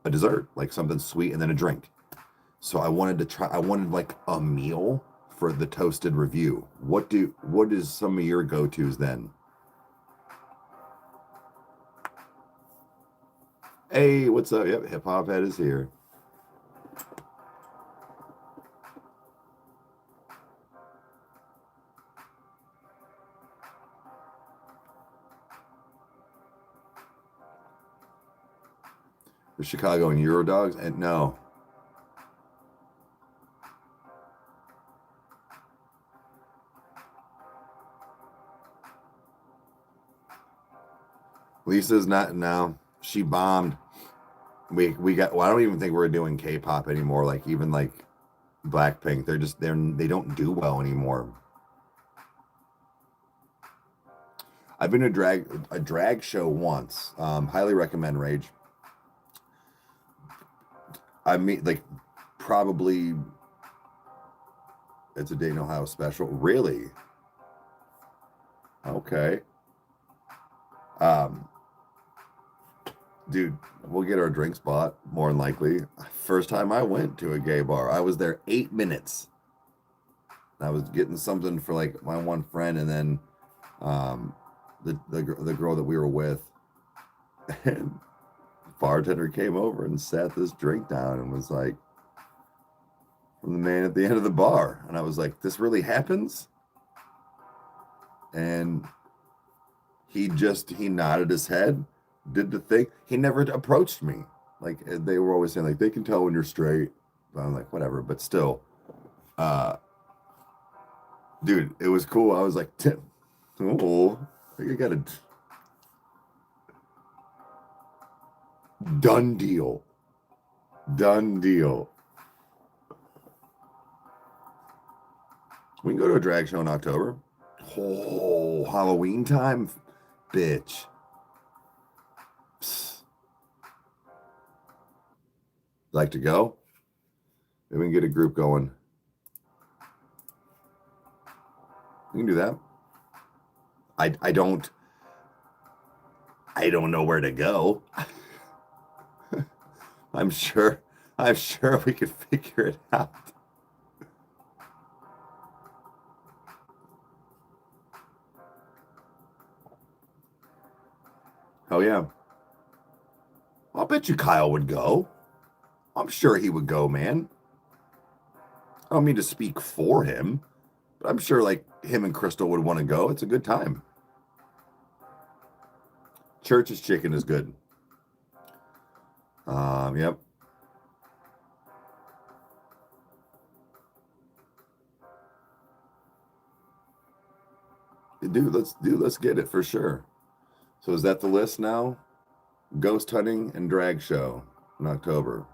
a dessert, like something sweet, and then a drink. So I wanted to try. I wanted like a meal for the toasted review. What is some of your go tos then? Hey, what's up? Yep, Hip Hop Head is here. The Chicago and Eurodogs, and no, Lisa's not. No, she bombed. We got. Well, I don't even think we're doing K-pop anymore. Like even like Blackpink, they don't do well anymore. I've been to a drag show once. Highly recommend Rage. I mean, like probably it's a Dayton, Ohio special. Really? Okay. Um, dude, we'll get our drinks bought more than likely. First time I went to a gay bar, I was there 8 minutes. I was getting something for like my one friend, and then um, the girl that we were with, and bartender came over and sat this drink down and was like, "From the man at the end of the bar," and I was like, "This really happens?" And he nodded his head, did the thing. He never approached me. Like they were always saying, like they can tell when you're straight. I'm like, whatever, but still, dude, it was cool. I was like, Tim, oh, you got a done deal. Done deal. We can go to a drag show in October. Oh, Halloween time, bitch. Psst. Like to go? Maybe we can get a group going. We can do that. I don't know where to go. I'm sure we could figure it out. Oh yeah. I'll bet you Kyle would go. I'm sure he would go, man. I don't mean to speak for him, but I'm sure like him and Crystal would want to go. It's a good time. Church's chicken is good. Yep. Let's get it for sure. So is that the list now? Ghost hunting and drag show in October.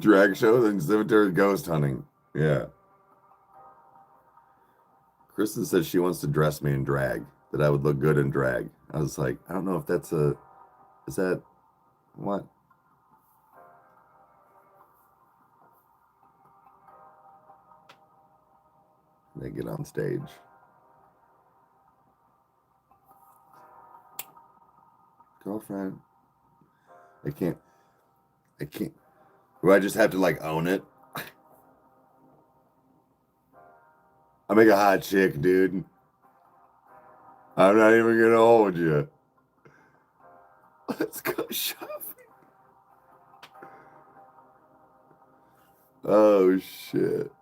Drag show, then cemetery ghost hunting. Yeah. Kristen says she wants to dress me in drag, that I would look good in drag. I was like, I don't know if that's is that what? They get on stage. Girlfriend. I can't. Do I just have to like own it? I make a hot chick, dude. I'm not even gonna hold you. Let's go shopping. Oh shit.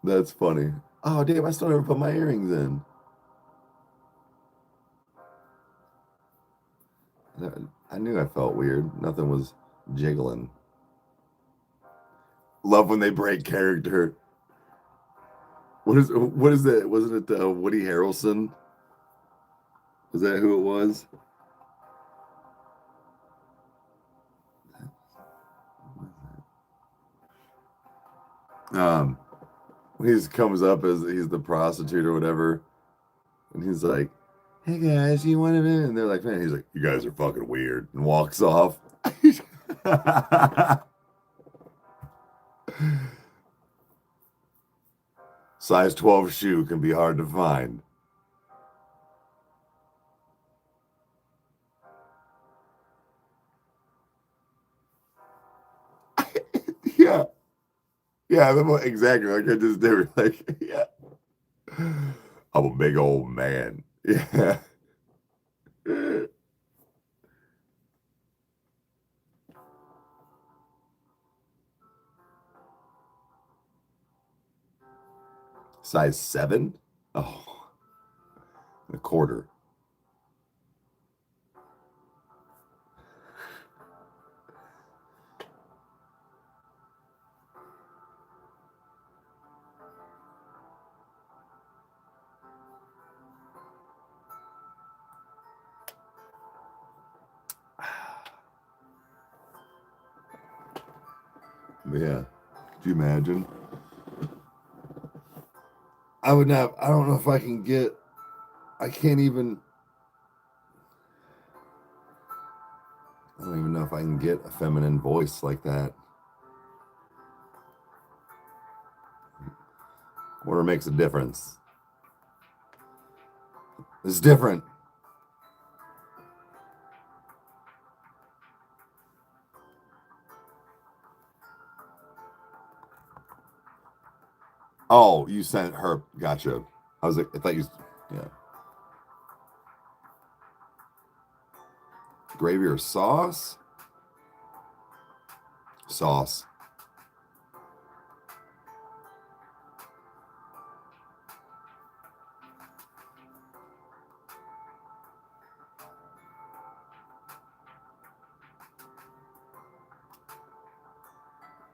That's funny. Oh damn, I still never put my earrings in. I knew I felt weird. Nothing was jiggling. Love when they break character. What is that? Wasn't it Woody Harrelson? Was that who it was? He just comes up as he's the prostitute or whatever, and he's like, "Hey guys, you want to?" And they're like, "Man," he's like, "You guys are fucking weird," and walks off. Size 12 shoe can be hard to find. Yeah. Yeah, exactly. Like I just did. Like, yeah. I'm a big old man. Yeah. Size 7? Oh, a quarter. But yeah. Could you imagine? I would not. I don't know if I can get. I can't even. I don't even know if I can get a feminine voice like that. Where it makes a difference. It's different. Oh, you sent her. Gotcha. I was like, I thought you. Yeah. Gravy or sauce? Sauce.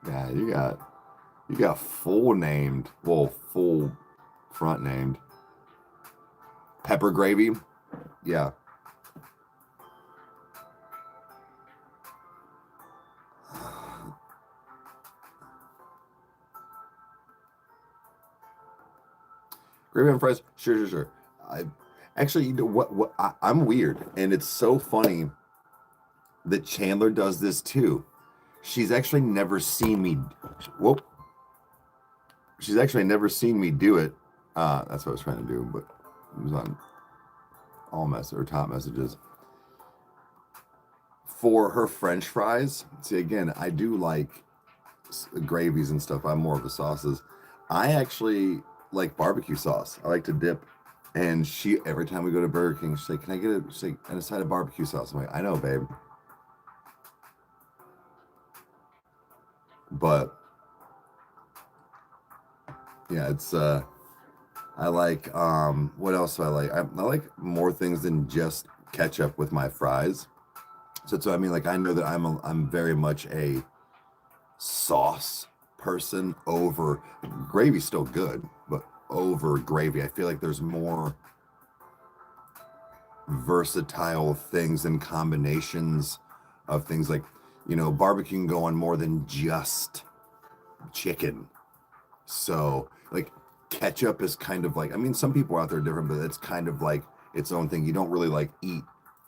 Yeah, you got full named, well, full front named. Pepper gravy? Yeah. Gravy and fries? Sure. I actually, you know what I'm weird, and it's so funny that Chandler does this too. She's actually never seen me. Whoop. She's actually never seen me do it. That's what I was trying to do, but it was on all message or top messages. For her French fries, see again, I do like gravies and stuff. I'm more of the sauces. I actually like barbecue sauce. I like to dip. And she, every time we go to Burger King, she's like, "Can I get she's like, and a side of barbecue sauce?" I'm like, "I know, babe." But yeah, it's I like what else do I like? I like more things than just ketchup with my fries. So I mean, like I know that I'm very much a sauce person over gravy's still good, but over gravy, I feel like there's more versatile things and combinations of things like, you know, barbecue can go on more than just chicken. So like ketchup is kind of like, I mean, some people out there are different, but it's kind of like its own thing. You don't really like eat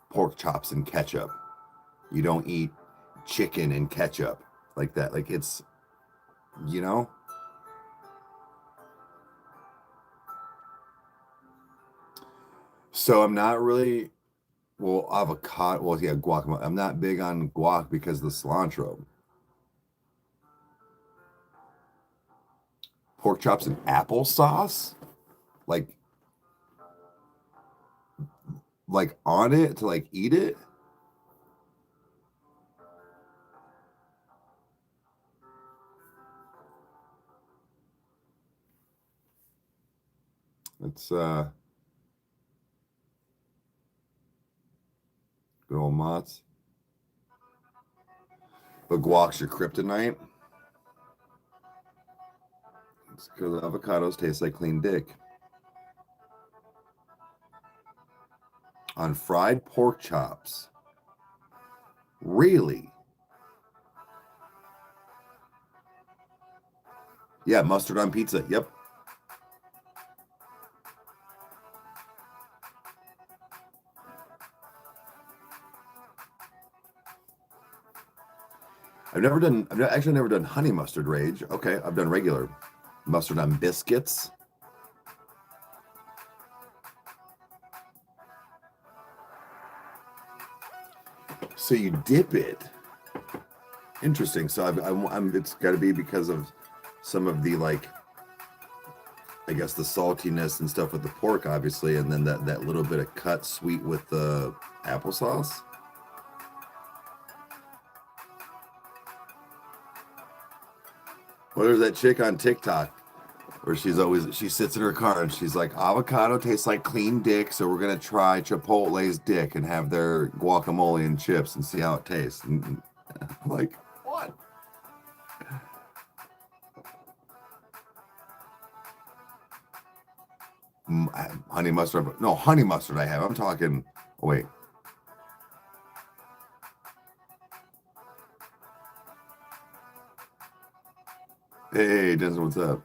pork chops and ketchup. You don't eat chicken and ketchup like that. Like it's, you know, so I'm not really, well, avocado, well, yeah, guacamole. I'm not big on guac because of the cilantro. Pork chops and applesauce? Like, like on it to like eat it? It's good old Mott's. But guac's your kryptonite. It's because avocados taste like clean dick. On fried pork chops. Really? Yeah, mustard on pizza. Yep. I've actually never done honey mustard rage. Okay, I've done regular mustard on biscuits. So you dip it. Interesting. So I'm it's got to be because of some of the like, I guess the saltiness and stuff with the pork, obviously, and then that little bit of cut sweet with the applesauce. Well, there's that chick on TikTok where she sits in her car and she's like, avocado tastes like clean dick, so we're gonna try Chipotle's dick and have their guacamole and chips and see how it tastes. And I'm like, what? Honey mustard? No, honey mustard. I have. I'm talking. Oh, wait. Hey, Denzel, what's up?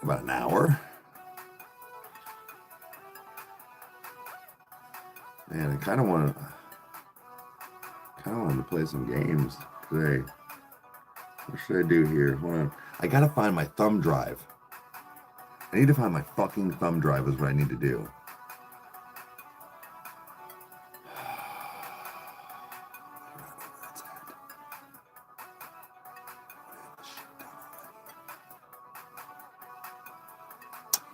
About an hour. Man, I kind of wanted to play some games today. What should I do here? Hold on. I gotta find my thumb drive. I need to find my fucking thumb drive is what I need to do.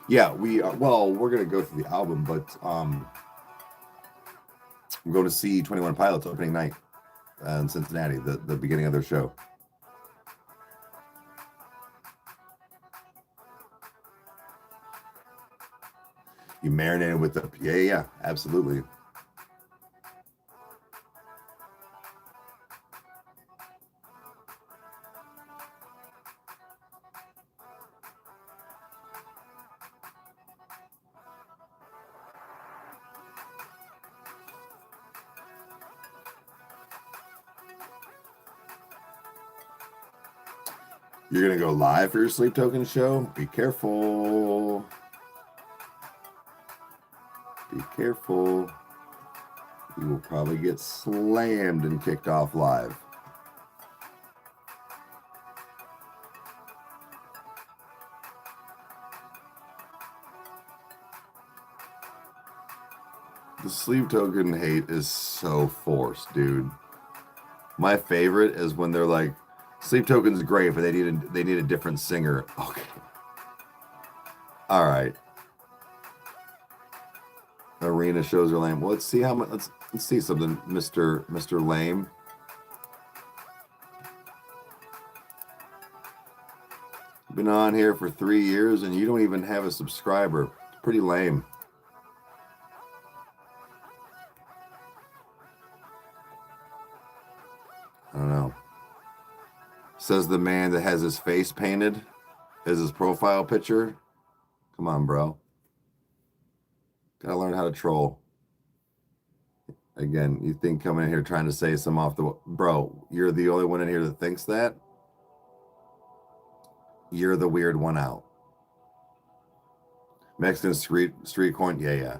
Yeah, we are, well, we're gonna go through the album, but we're going to see 21 Pilots opening night in Cincinnati, the beginning of their show. You marinated with the yeah, absolutely. You're gonna go live for your Sleep Token show? Be careful. Be careful. You will probably get slammed and kicked off live. The Sleep Token hate is so forced, dude. My favorite is when they're like, Sleep Token's great, but they need a different singer. Okay. All right. Arena shows are lame. Well, let's see how much. Let's see something, Mr. Lame. Been on here for 3 years and you don't even have a subscriber. It's pretty lame. I don't know. Says the man that has his face painted as his profile picture. Come on, bro. Gotta learn how to troll. Again, you think coming in here trying to say some off the... Bro, you're the only one in here that thinks that? You're the weird one out. Mexican street corn? Yeah.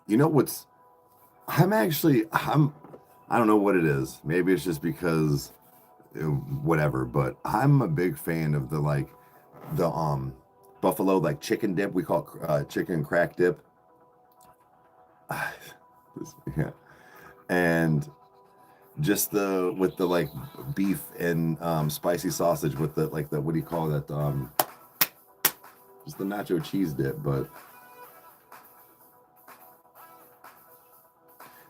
You know what's... I don't know what it is. Maybe it's just because whatever, but I'm a big fan of the buffalo like chicken dip. We call it chicken crack dip. Yeah. And just with the like beef and spicy sausage with the what do you call that? Just the nacho cheese dip, but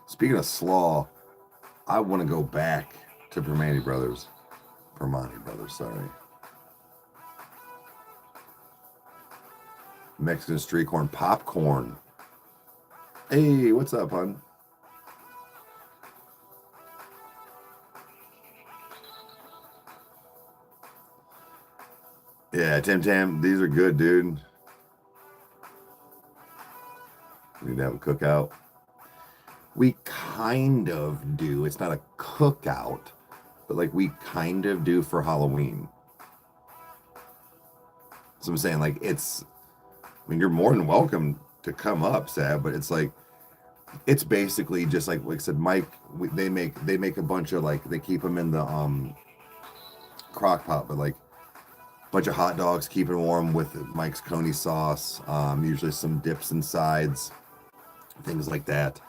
speaking of slaw, I want to go back to Permani Brothers, sorry. Mexican street corn popcorn. Hey, what's up, hon? Yeah, Tim Tam, these are good, dude. We need to have a cookout. We kind of do. It's not a cookout, but like we kind of do for Halloween. So I'm saying you're more than welcome to come up, Sab, but it's basically just like I said, Mike, they make a bunch of they keep them in the crock pot, but like a bunch of hot dogs, keep it warm with Mike's Coney sauce, usually some dips and sides, things like that.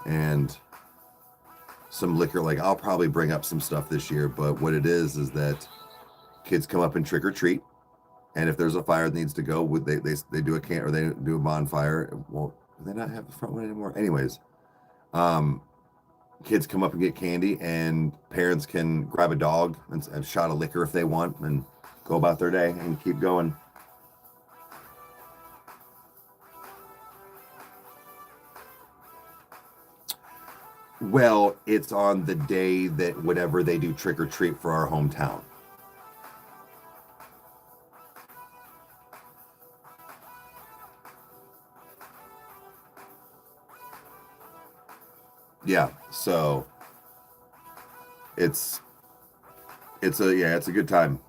And some liquor. I'll probably bring up some stuff this year, but what it is that kids come up and trick or treat, and if there's a fire that needs to go, they do a can or they do a bonfire. Well, do they not have the front one anymore? Anyways, kids come up and get candy, and parents can grab a dog and a shot of liquor if they want, and go about their day and keep going. Well, it's on the day that whatever they do trick or treat for our hometown. Yeah, so it's a good time.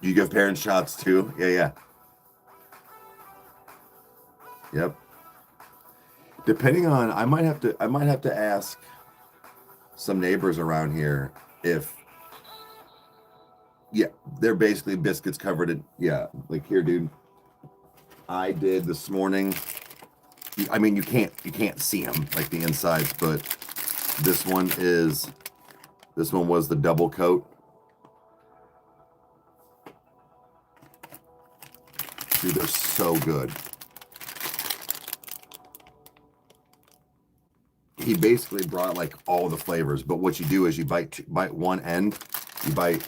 You give parents shots too? Yeah. Yep. Depending on, I might have to ask some neighbors around here if, yeah, they're basically biscuits covered in, yeah, like here, dude. I did this morning. I mean, you can't see them like the insides, but this one is This one was the double coat. Dude, they're so good. He basically brought like all the flavors, but what you do is you bite one end, you bite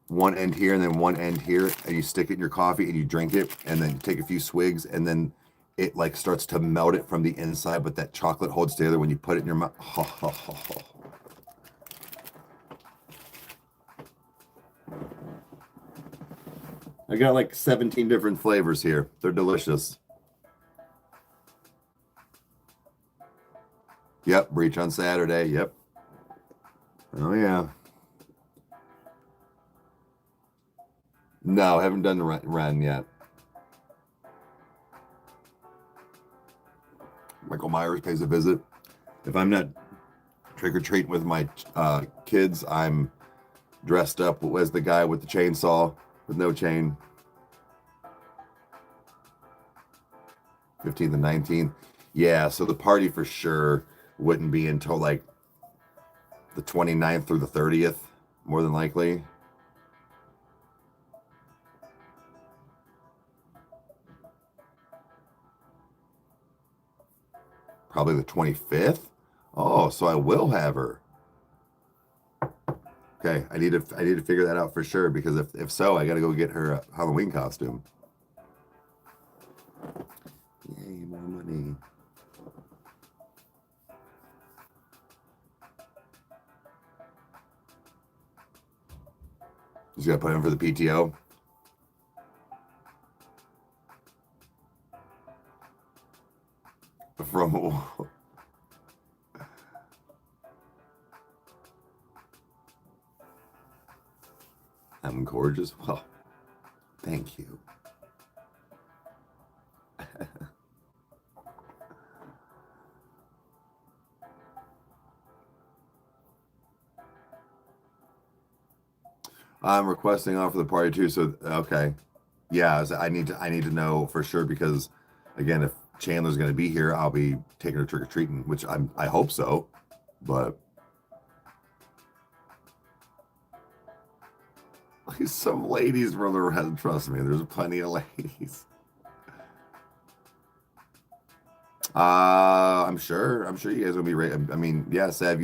one end here and then one end here, and you stick it in your coffee and you drink it, and then you take a few swigs, and then it like starts to melt it from the inside, but that chocolate holds together when you put it in your mouth. I got like 17 different flavors here. They're delicious. Yep, Breach on Saturday. Yep. Oh, yeah. No, haven't done the run yet. Michael Myers pays a visit. If I'm not trick-or-treating with my kids, I'm dressed up as the guy with the chainsaw with no chain. 15th and 19th. Yeah, so the party for sure wouldn't be until like the 29th through the 30th, more than likely. Probably the 25th. Oh, so I will have her. Okay, I need to figure that out for sure, because if so, I got to go get her a Halloween costume. Yay, more money. Just gotta put in for the PTO. From I'm gorgeous. Well, thank you. I'm requesting off for the party too. So okay, yeah. So I need to know for sure, because again, if Chandler's going to be here, I'll be taking her trick or treating, which I hope so, but some ladies roll around. Trust me, there's plenty of ladies. I'm sure you guys will be ready. I mean, yeah, Sav,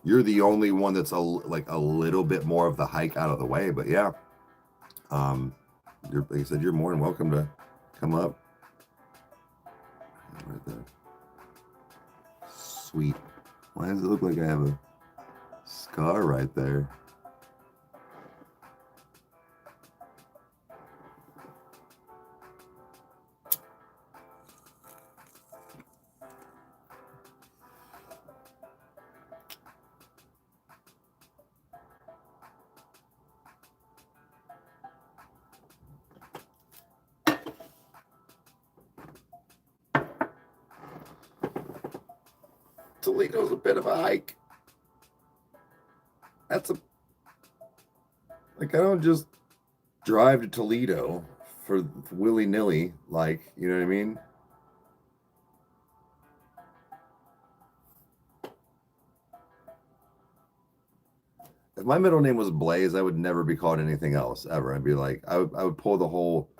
you're the only one that's like a little bit more of the hike out of the way, but yeah, like I said, you're more than welcome to come up. Right there. Sweet. Why does it look like I have a scar right there? Toledo's a bit of a hike. I don't just drive to Toledo for willy-nilly, like, you know what I mean? If my middle name was Blaze, I would never be called anything else ever. I'd be like, I would pull the whole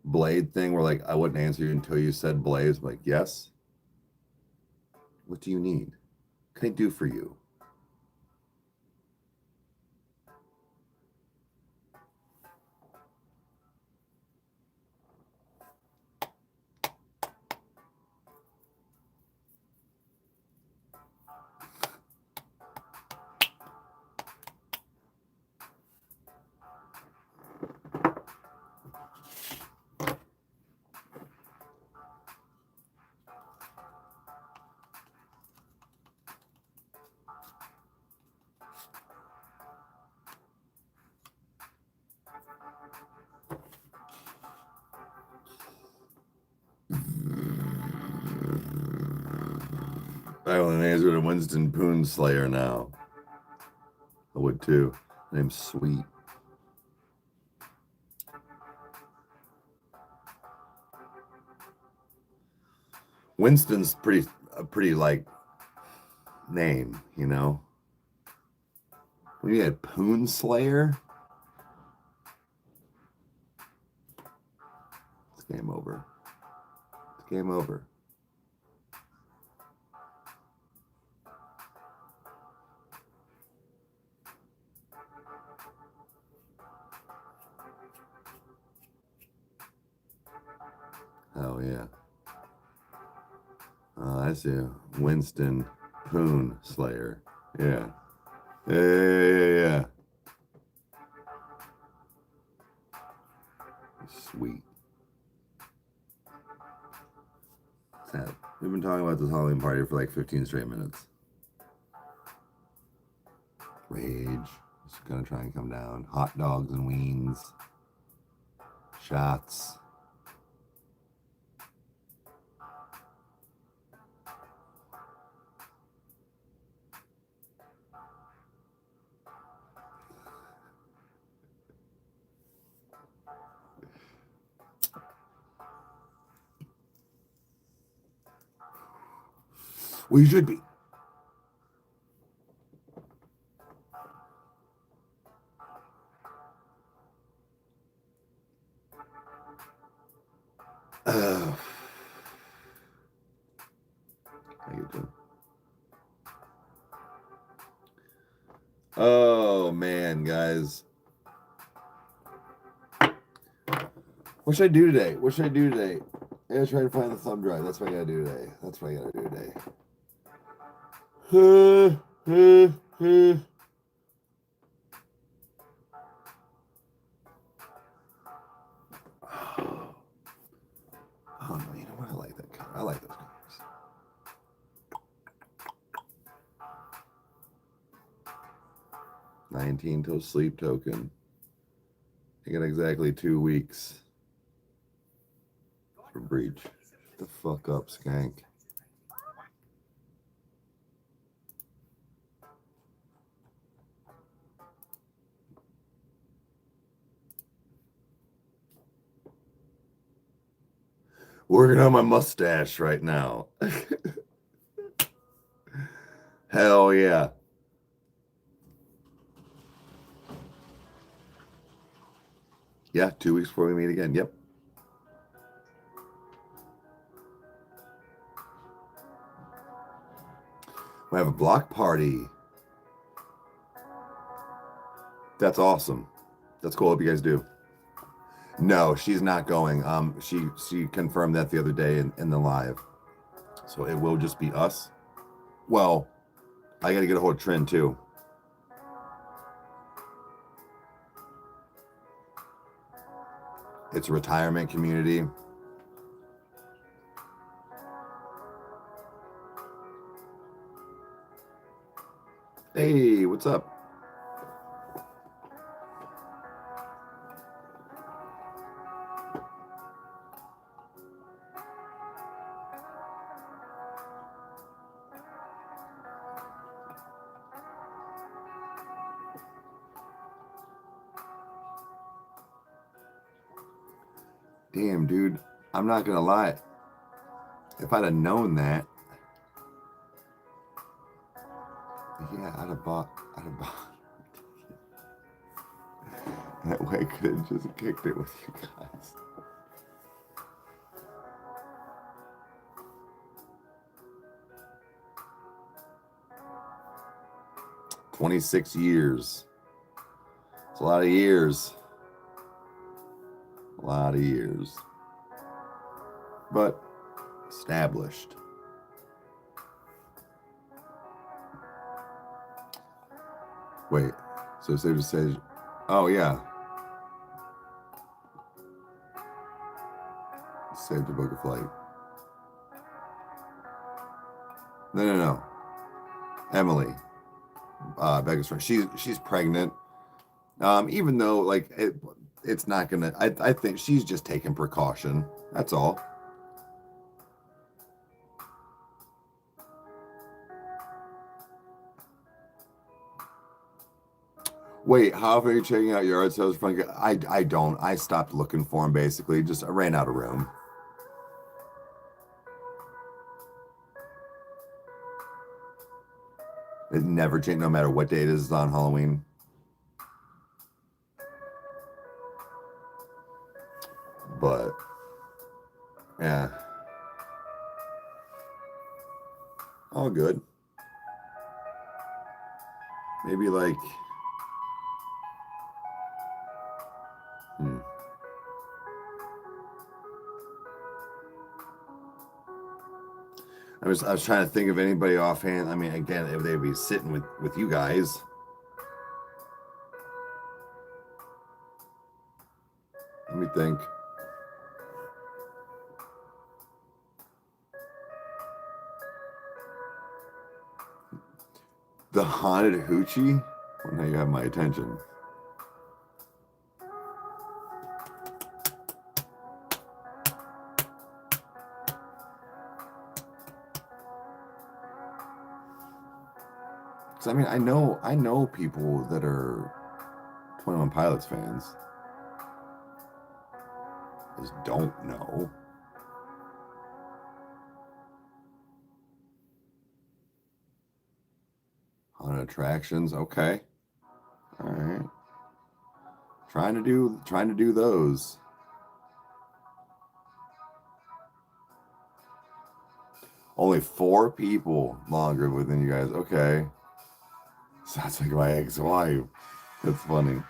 Blade thing where like I wouldn't answer you until you said Blaze. I'm like, yes. What do you need? What can I do for you? I will answer to Winston Poon Slayer now. I would too. Name's Sweet. Winston's a pretty like name, you know. We had Poon Slayer. It's game over. It's game over. Oh, yeah. I see. Winston Poon Slayer. Yeah. Yeah. Sweet. Sad. We've been talking about this Halloween party for like 15 straight minutes. Rage. Just gonna try and come down. Hot dogs and weens. Shots. We should be. How you doing? Oh man, guys. What should I do today? What should I do today? I gotta try to find the thumb drive. That's what I gotta do today. That's what I gotta do today. Oh no, you know what? I like that color. I like those colors. $19 till sleep token. I got exactly 2 weeks for breach. Shut the fuck up, skank. Working on my mustache right now. Hell yeah. Yeah, 2 weeks before we meet again. Yep. We have a block party. That's awesome. That's cool. Hope you guys do. No, she's not going. She confirmed that the other day in the live. So it will just be us. Well, I got to get a hold of Trin too. It's a retirement community. Hey, what's up? Damn, dude. I'm not going to lie. If I'd have known that. Yeah, I'd have bought. That way I could have just kicked it with you guys. "26 years. It's a lot of years. A lot of years. But established. Wait, so safe to say, oh yeah. Saved to book a flight. No. Emily, Becca's friend. She's pregnant. Even though like it's not gonna. I think she's just taking precaution. That's all. Wait, how often are you checking out yard sales? I don't. I stopped looking for them basically. Just I ran out of room. It never changed, no matter what day it is on Halloween. All good. Maybe like, I was trying to think of anybody offhand. I mean, again, if they'd be sitting with you guys. Let me think. The haunted hoochie? Well, now you have my attention. I mean, I know people that are 21 Pilots fans. Just don't know. Haunted attractions, okay. All right. Trying to do those. Only 4 people longer within you guys. Okay. Sounds like my ex-wife. That's funny.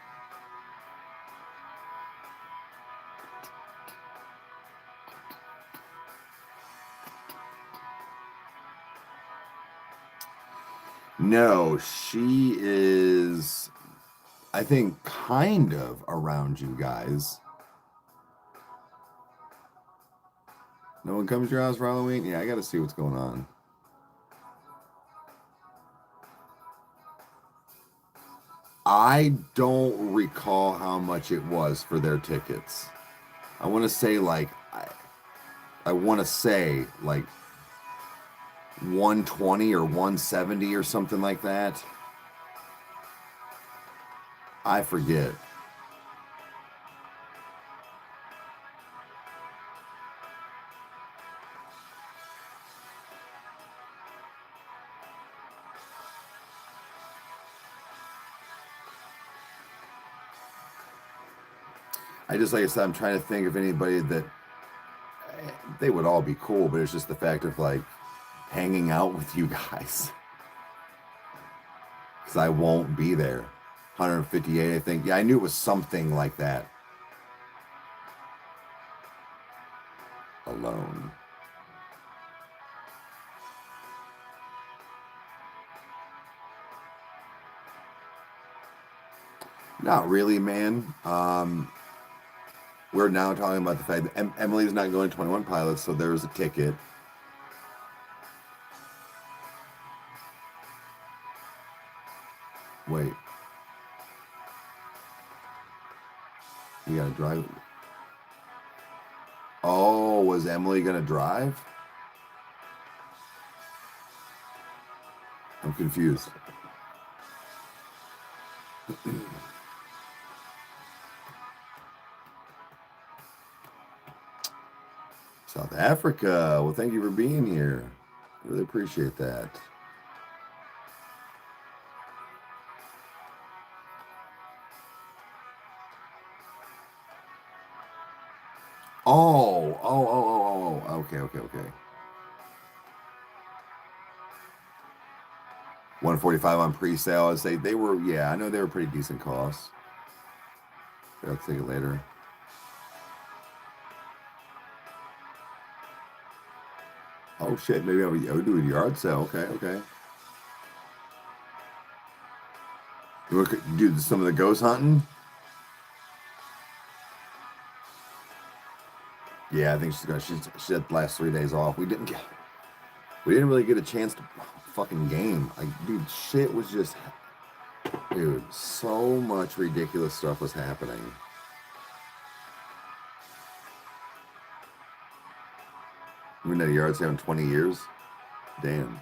No, she is, I think, kind of around you guys. No one comes to your house for Halloween? Yeah, I got to see what's going on. I don't recall how much it was for their tickets. I want to say like, I want to say like 120 or 170 or something like that. I forget. I just, like I said, I'm trying to think of anybody that they would all be cool, but it's just the fact of like hanging out with you guys. Because I won't be there. 158, I think. Yeah, I knew it was something like that. Alone. Not really, man. We're now talking about the fact that Emily's not going to 21 Pilots, so there's a ticket. Wait. You gotta drive. Oh, was Emily gonna drive? I'm confused. South Africa. Well, thank you for being here. Really appreciate that. Oh. Okay. 145 on pre-sale. I'd say they were, yeah, I know they were pretty decent costs. I'll take it later. Oh shit, maybe I would do a yard sale. Okay. You want to do some of the ghost hunting? Yeah, I think she had the last 3 days off. We didn't really get a chance to fucking game. Like, dude, shit was just, dude, so much ridiculous stuff was happening. We've been at a yard sale in 20 years. Damn.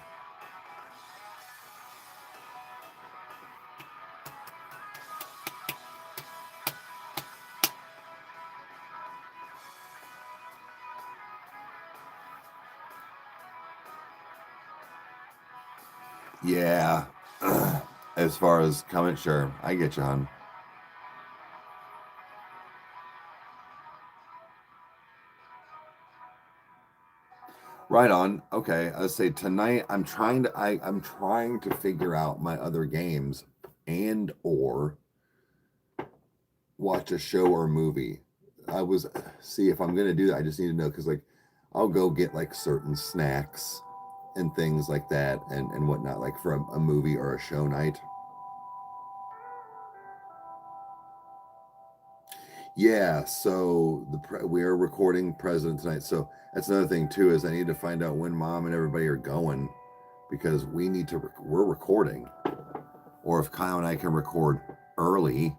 Yeah. As far as comment, sure. I get you, hon. Right on. Okay, I say tonight I'm trying to I'm trying to figure out my other games and or watch a show or a movie. See if I'm gonna do that. I just need to know because like I'll go get like certain snacks and things like that and whatnot, like for a movie or a show night. Yeah, so we are recording President tonight. So that's another thing too is I need to find out when Mom and everybody are going because we need to we're recording, or if Kyle and I can record early.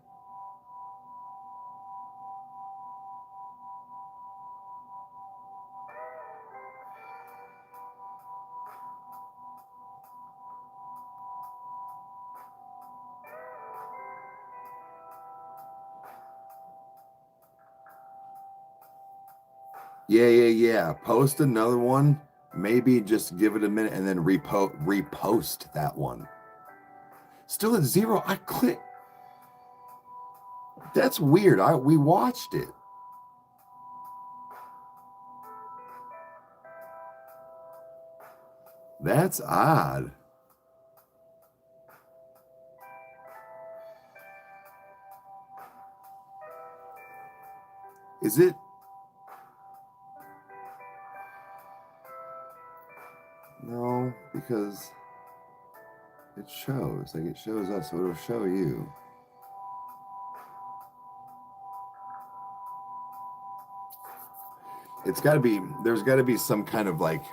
Yeah. Post another one. Maybe just give it a minute and then repost that one. Still at 0. I click. That's weird. We watched it. That's odd. Is it? No, because it shows. Like it shows us, so it'll show you. It's got to be. There's got to be some kind of like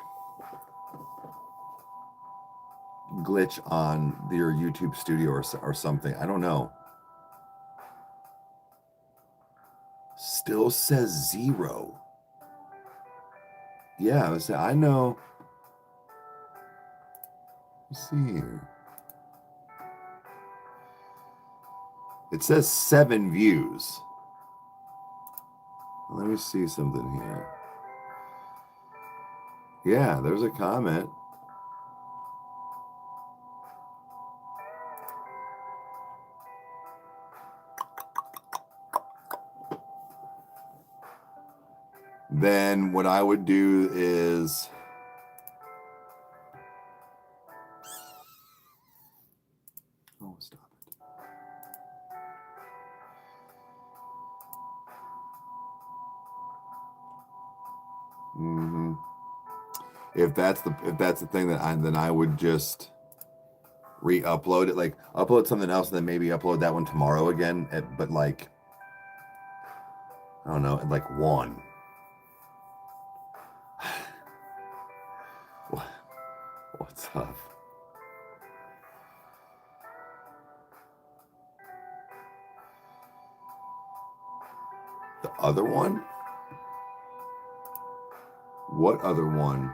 glitch on your YouTube studio or something. I don't know. Still says 0. Yeah, I know. Let's see here. It says 7 views. Let me see something here. Yeah, there's a comment. Then what I would do is stop it. If that's the thing then I would just re-upload it, like upload something else and then maybe upload that one tomorrow again but like I don't know, at like 1. What's up? The other one? What other one?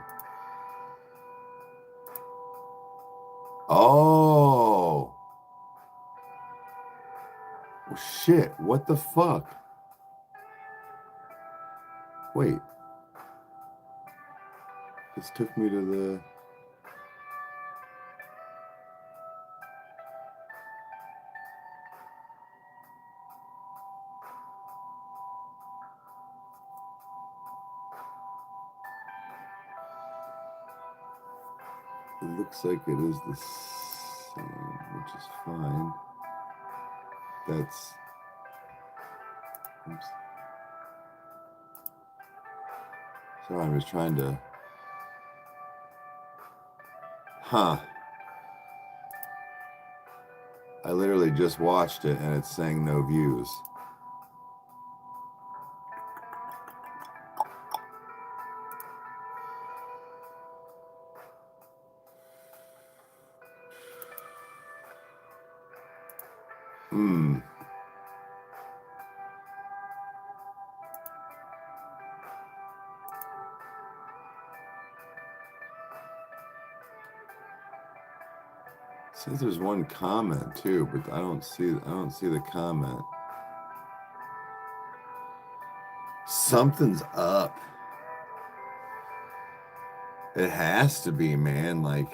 Oh. Well, shit, what the fuck? Wait. This took me to the... It looks like it is the same, which is fine. That's... Oops. Sorry, I was trying to... Huh. I literally just watched it and it's saying no views. Says there's one comment too, but I don't see the comment. Something's up. It has to be, man. Like,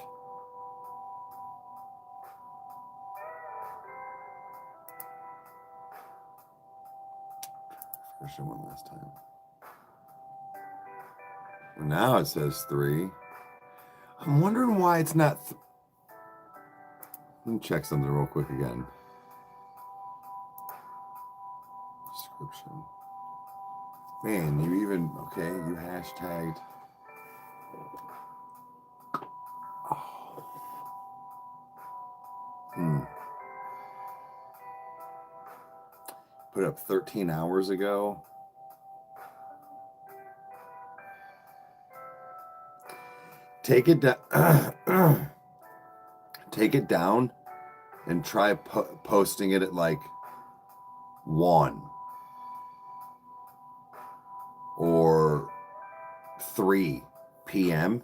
first one last time. Now it says 3. I'm wondering why it's not. Let me check something real quick again. Description. Man, you even, okay, you hashtagged. Oh. Put up 13 hours ago. Take it down. Take it down and try posting it at like 1 or 3 p.m.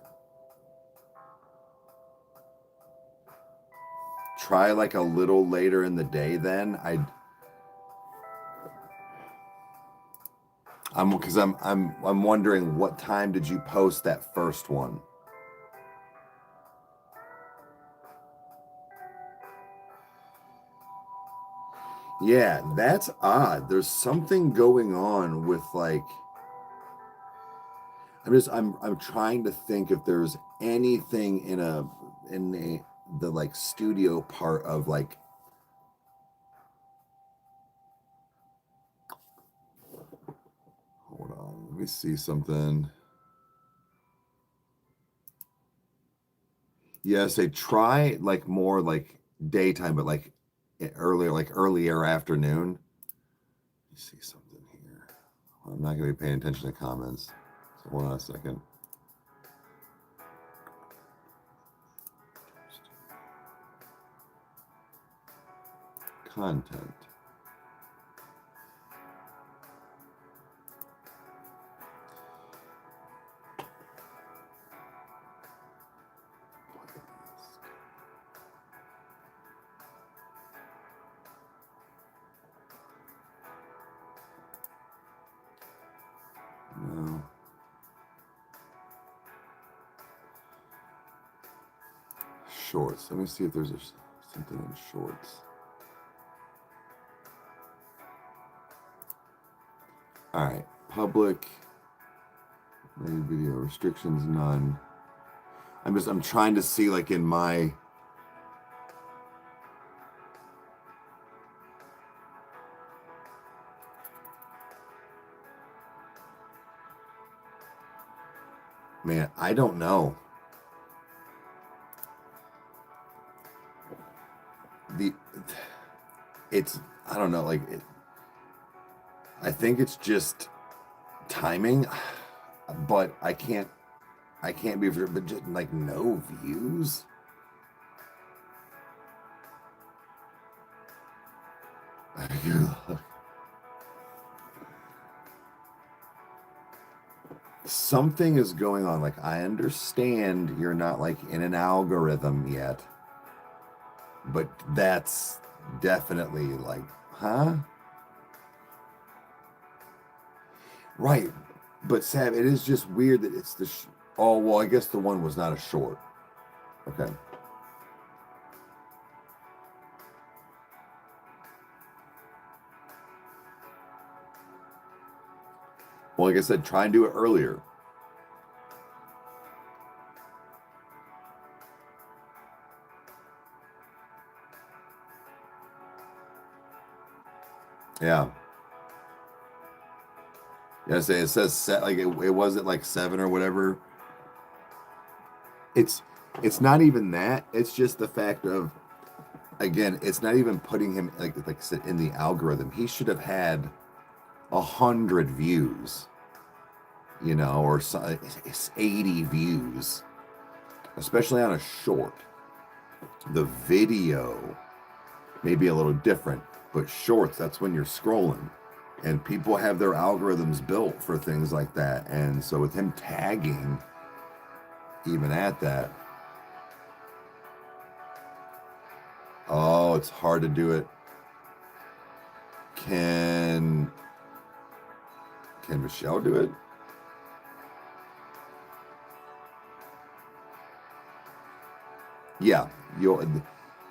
Try like a little later in the day then. I'm wondering what time did you post that first one? Yeah, that's odd. There's something going on with like I'm trying to think if there's anything in the like studio part of like hold on, let me see something. Yes, they try like more like daytime, but like earlier afternoon. Let me see something here. I'm not gonna be paying attention to comments. So hold on a second. Content. No. Shorts. Let me see if there's something in shorts. All right, public video restrictions, none. I'm trying to see like in my man, I don't know. I don't know, like I think it's just timing, but I can't be sure, but just like no views. Something is going on. Like I understand you're not like in an algorithm yet, but that's definitely like, huh? Right. But Sam, it is just weird that it's the oh, well, I guess the one was not a short. Okay. Well, like I said, try and do it earlier. Yeah. Yeah, it says set like it wasn't like 7 or whatever. It's not even that. It's just the fact of, again, it's not even putting him like I said in the algorithm. He should have had 100 views, you know, or it's 80 views, especially on a short. The video may be a little different, but shorts, that's when you're scrolling. And people have their algorithms built for things like that. And so with him tagging, even at that, oh, it's hard to do it. Can Michelle do it? Yeah,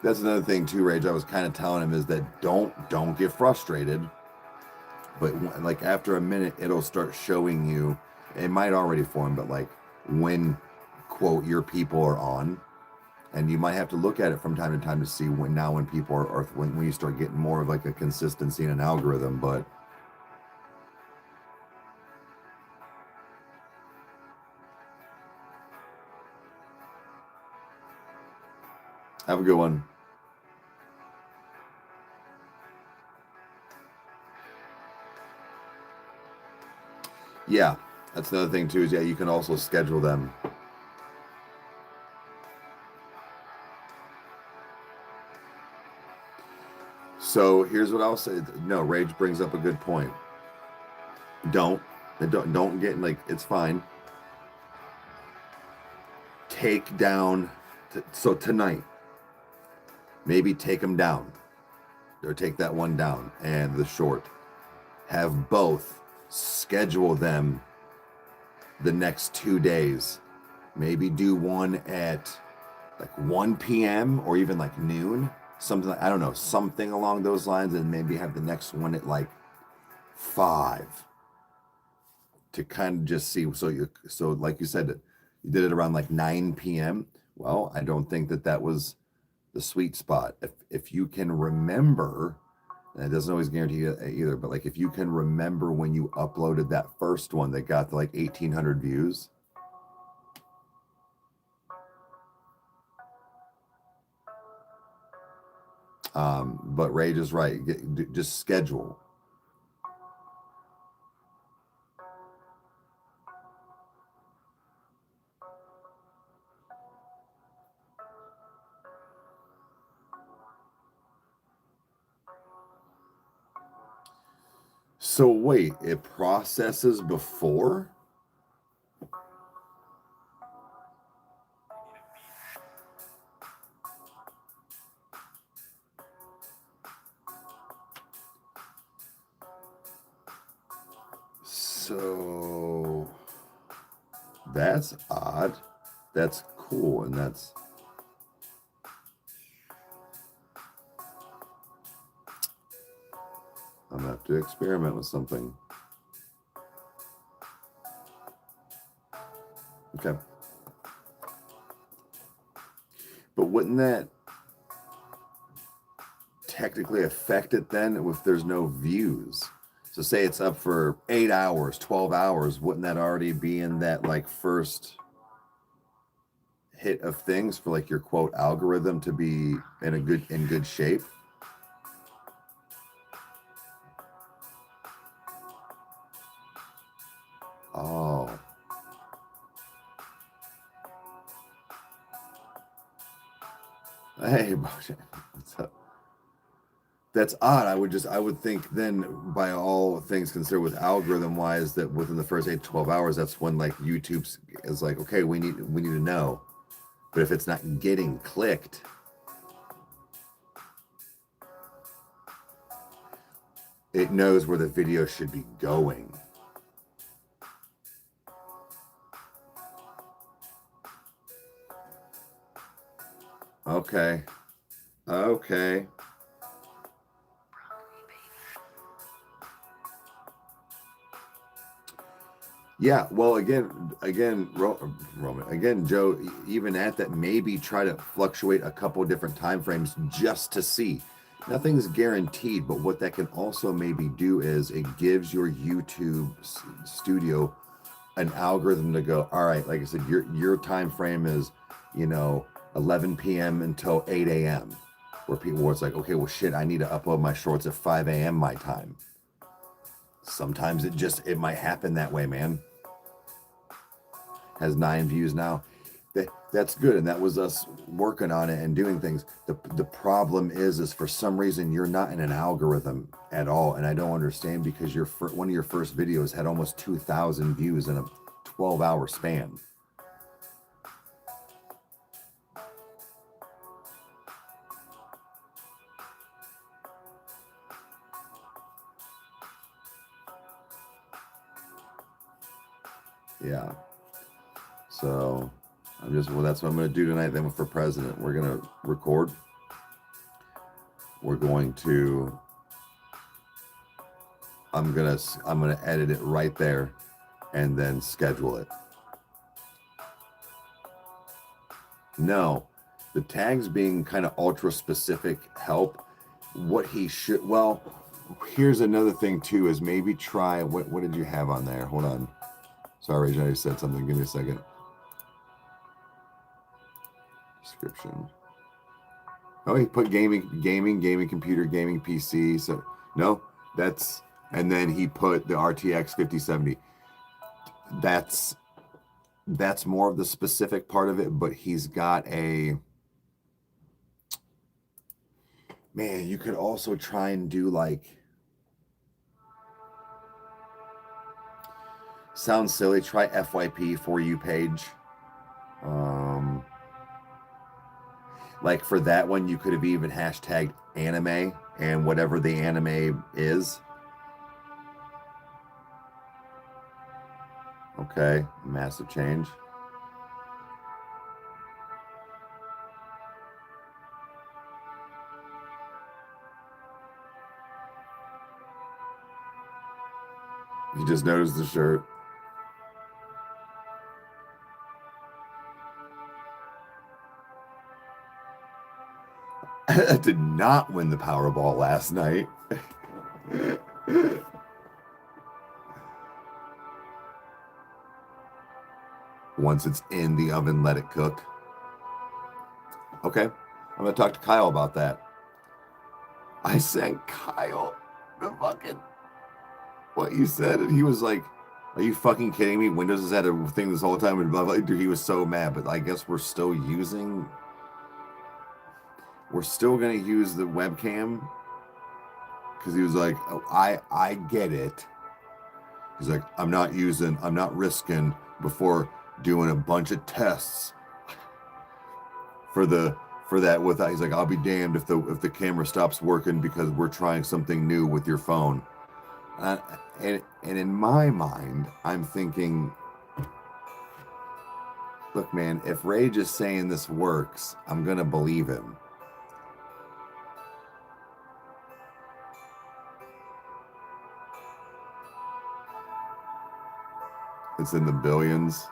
that's another thing too, Rage. I was kind of telling him is that don't get frustrated. But like after a minute, it'll start showing you. it might already form, but like when, quote, your people are on, and you might have to look at it from time to time to see when people are when you start getting more of like a consistency in an algorithm. But have a good one. Yeah, that's another thing too, is you can also schedule them. So here's what I'll say. No, Rage brings up a good point. Don't get like, it's fine. Take down, so tonight, maybe take them down, or take that one down and the short. Have both, schedule them the next 2 days. Maybe do one at like 1 p.m. or even like noon, something like, I don't know, something along those lines, and maybe have the next one at like 5 to kind of just see. So like you said, you did it around like 9 p.m. Well, I don't think that was the sweet spot. If you can remember, and it doesn't always guarantee it either, but like if you can remember when you uploaded that first one that got to like 1,800 views, but Rage is right. Just schedule. So wait, it processes before? So that's odd. That's cool, and that's I'm gonna have to experiment with something. Okay. But wouldn't that technically affect it then if there's no views? So say it's up for 8 hours, 12 hours, wouldn't that already be in that like first hit of things for like your quote algorithm to be in good shape? Oh. Hey, what's up? That's odd. I would think then, by all things considered, with algorithm wise, that within the first 8 to 12 hours, that's when like YouTube's is like, okay, we need to know. But if it's not getting clicked, it knows where the video should be going. Okay. Okay. Yeah, well, Roman, again, Joe, even at that, maybe try to fluctuate a couple of different time frames just to see. Nothing's guaranteed, but what that can also maybe do is it gives your YouTube studio an algorithm to go, all right, like I said, your time frame is, 11 p.m. until 8 a.m. where it's like, okay, well, shit, I need to upload my shorts at 5 a.m. my time. Sometimes it might happen that way, man. Has 9 views now. That's good, and that was us working on it and doing things. The problem is for some reason you're not in an algorithm at all, and I don't understand, because one of your first videos had almost 2,000 views in a 12-hour span. Yeah. So that's what I'm going to do tonight. Then for president, we're going to record. I'm going to edit it right there and then schedule it. No, the tags being kind of ultra specific help. What he should, well, here's another thing too, is maybe try, what did you have on there? Hold on. Sorry, Rachel, I said something. Give me a second. Description. Oh, he put gaming, computer, gaming PC. So no, that's, and then he put the RTX 5070. That's more of the specific part of it, but he's got a, man, you could also try and do like, sounds silly, try FYP for you page. Like for that one, you could have even hashtagged anime and whatever the anime is. Okay, massive change. You just noticed the shirt. I did not win the Powerball last night. Once it's in the oven, let it cook. Okay, I'm going to talk to Kyle about that. I sent Kyle the fucking, what you said, and he was like, are you fucking kidding me? Windows has had a thing this whole time, and blah, blah. Dude, he was so mad, but I guess we're still going to use the webcam, because he was like, oh, I get it. He's like, I'm not risking before doing a bunch of tests for that without. He's like, I'll be damned if the camera stops working because we're trying something new with your phone. And in my mind, I'm thinking, look, man, if Rage is saying this works, I'm gonna believe him. It's in the billions.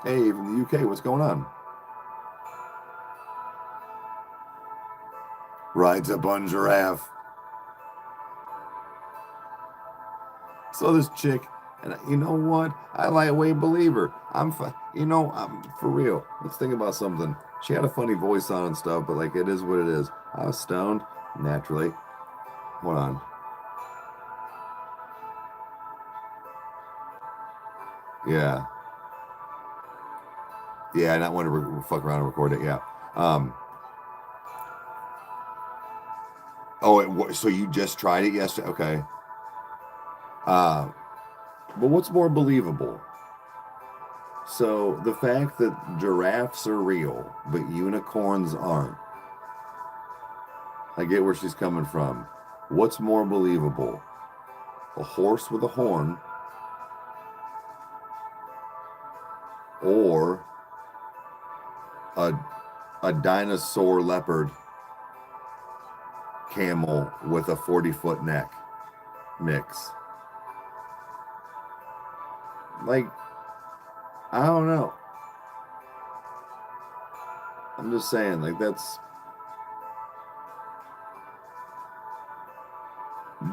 Hey, from the UK, what's going on? Rides up on giraffe. So this chick, and you know what? I lightweight believer. I'm for real. Let's think about something. She had a funny voice on and stuff, but like it is what it is. I was stoned, naturally. Hold on. Yeah. Yeah, I not want to fuck around and record it. Yeah. So you just tried it yesterday? Okay. But what's more believable? So the fact that giraffes are real, but unicorns aren't. I get where she's coming from. What's more believable? A horse with a horn, or a dinosaur leopard camel with a 40-foot neck mix? Like, I don't know. I'm just saying, like, that's,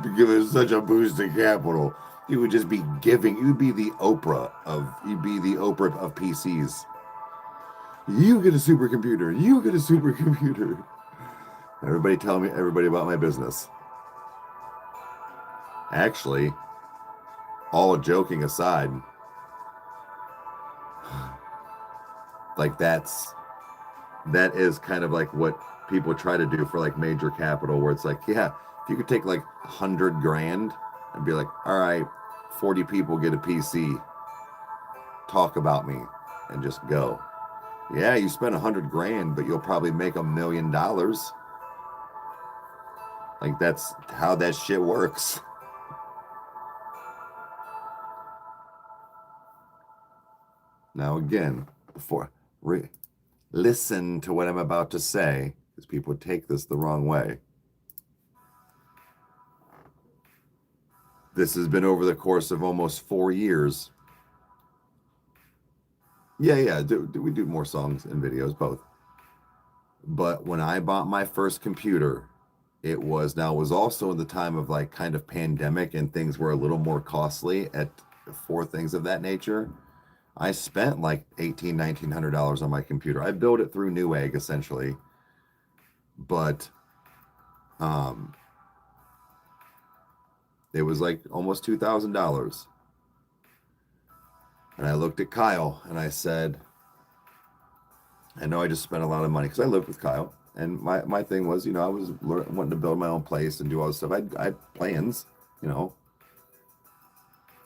to give it such a boost to capital. You would just be giving, you'd be the Oprah of PCs. You get a supercomputer. You get a supercomputer. Everybody tell everybody about my business. Actually, all joking aside, like that is kind of like what people try to do for like major capital, where it's like, yeah, if you could take like $100,000 and be like, all right, 40 people get a PC, talk about me, and just go. Yeah, you spend $100,000, but you'll probably make $1 million. Like, that's how that shit works. Now, again, listen to what I'm about to say, because people take this the wrong way. This has been over the course of almost 4 years. Yeah. We do more songs and videos, both. But when I bought my first computer, it was also in the time of like kind of pandemic and things were a little more costly for things of that nature. I spent like $1,800-$1,900 on my computer. I built it through Newegg essentially, but um, it was like almost $2,000. And I looked at Kyle and I said, I know I just spent a lot of money because I lived with Kyle. And my thing was, I was wanting to build my own place and do all this stuff. I had plans, you know.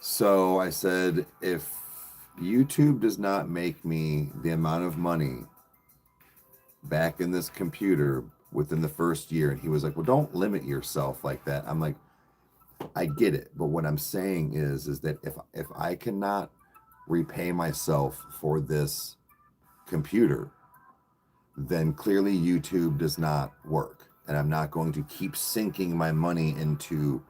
So I said, if YouTube does not make me the amount of money back in this computer within the first year, and he was like, well, don't limit yourself like that. I'm like, I get it. But what I'm saying is that if I cannot repay myself for this computer, then clearly YouTube does not work. And I'm not going to keep sinking my money into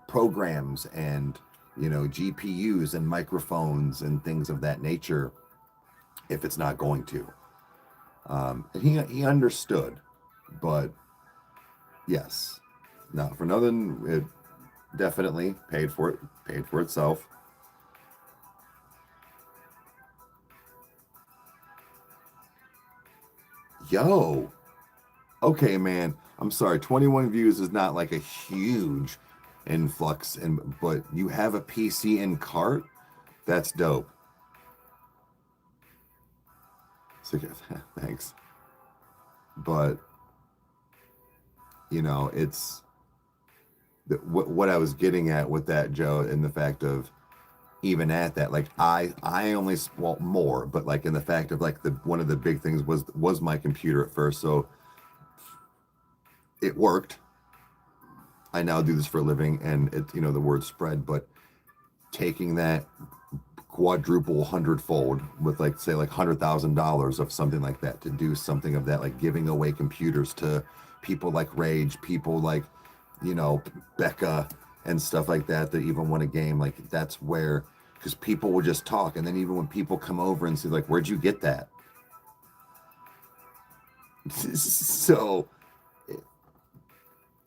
programs and, GPUs and microphones and things of that nature if it's not going to. And he understood, but yes, not for nothing. It definitely paid for itself. Yo, okay, man. I'm sorry. 21 views is not like a huge influx, but you have a PC in cart. That's dope. So, thanks. But it's what I was getting at with that, Joe, and the fact of even at that, like I only more, but like in the fact of like one of the big things was my computer at first, so it worked. I now do this for a living, and it the word spread, but taking that quadruple hundredfold with like say like $100,000 of something like that to do something of that, like giving away computers to people like Rage, people like Becca and stuff like that even want a game, like that's where, because people will just talk, and then even when people come over and say like, where'd you get that? So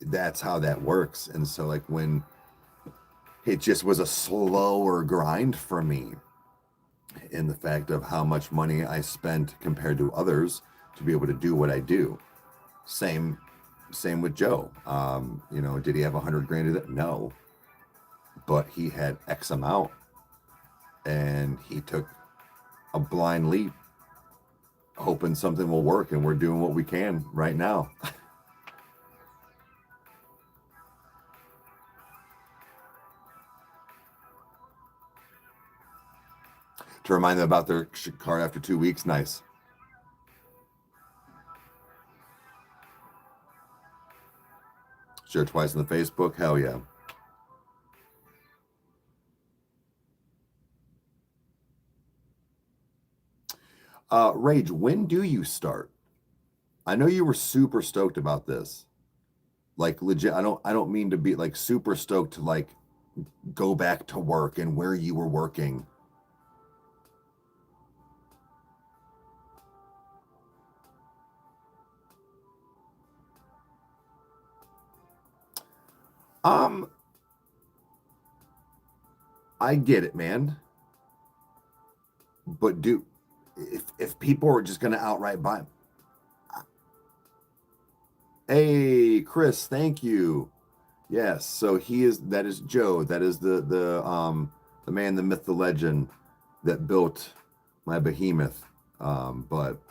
that's how that works. And so like when it just was a slower grind for me in the fact of how much money I spent compared to others to be able to do what I do. Same with Joe. Did he have 100 grand of that? No, but he had X amount, and he took a blind leap, hoping something will work, and we're doing what we can right now. To remind them about their card after 2 weeks. Nice. Share twice on the Facebook. Hell yeah. Rage, when do you start? I know you were super stoked about this. Like legit, I don't mean to be like super stoked to like go back to work and where you were working. Um, I get it, man. But if people are just gonna outright buy, hey Chris, thank you. Yes, so that is Joe. That is the man, the myth, the legend that built my behemoth. But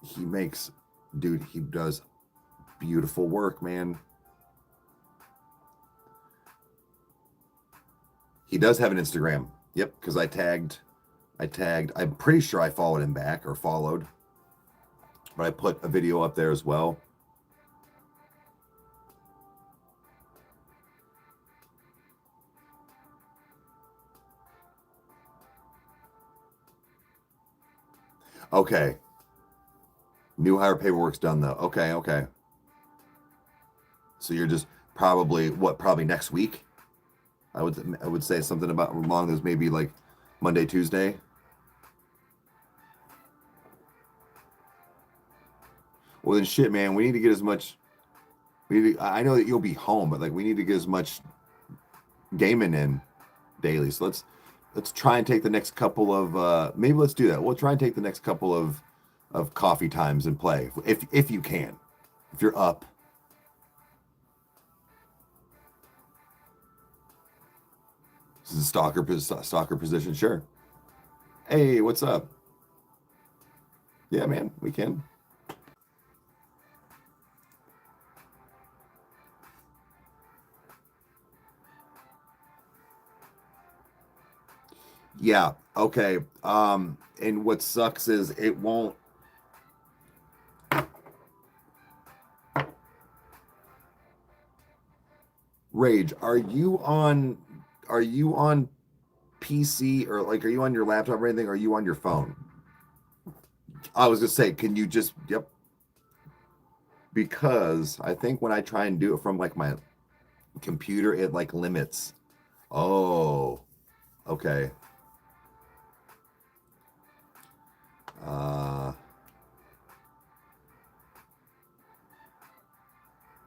he does beautiful work, man. He does have an Instagram. Yep, because I tagged. I'm pretty sure I followed him back or followed, but I put a video up there as well. Okay. New hire paperwork's done though. Okay. So you're just probably next week. I would say something about along as maybe like Monday, Tuesday. Well then shit, man, we need to get as much I know that you'll be home, but like we need to get as much gaming in daily. So let's try and take the next couple of maybe let's do that. We'll try and take the next couple of coffee times and play if you can. If you're up. This is a stalker position, sure. Hey, what's up? Yeah, man, we can. Yeah, okay. And what sucks is it won't. Rage, are you on PC or like are you on your laptop or anything? Or are you on your phone? I was gonna say, can you just yep. Because I think when I try and do it from like my computer, it like limits. Oh, okay.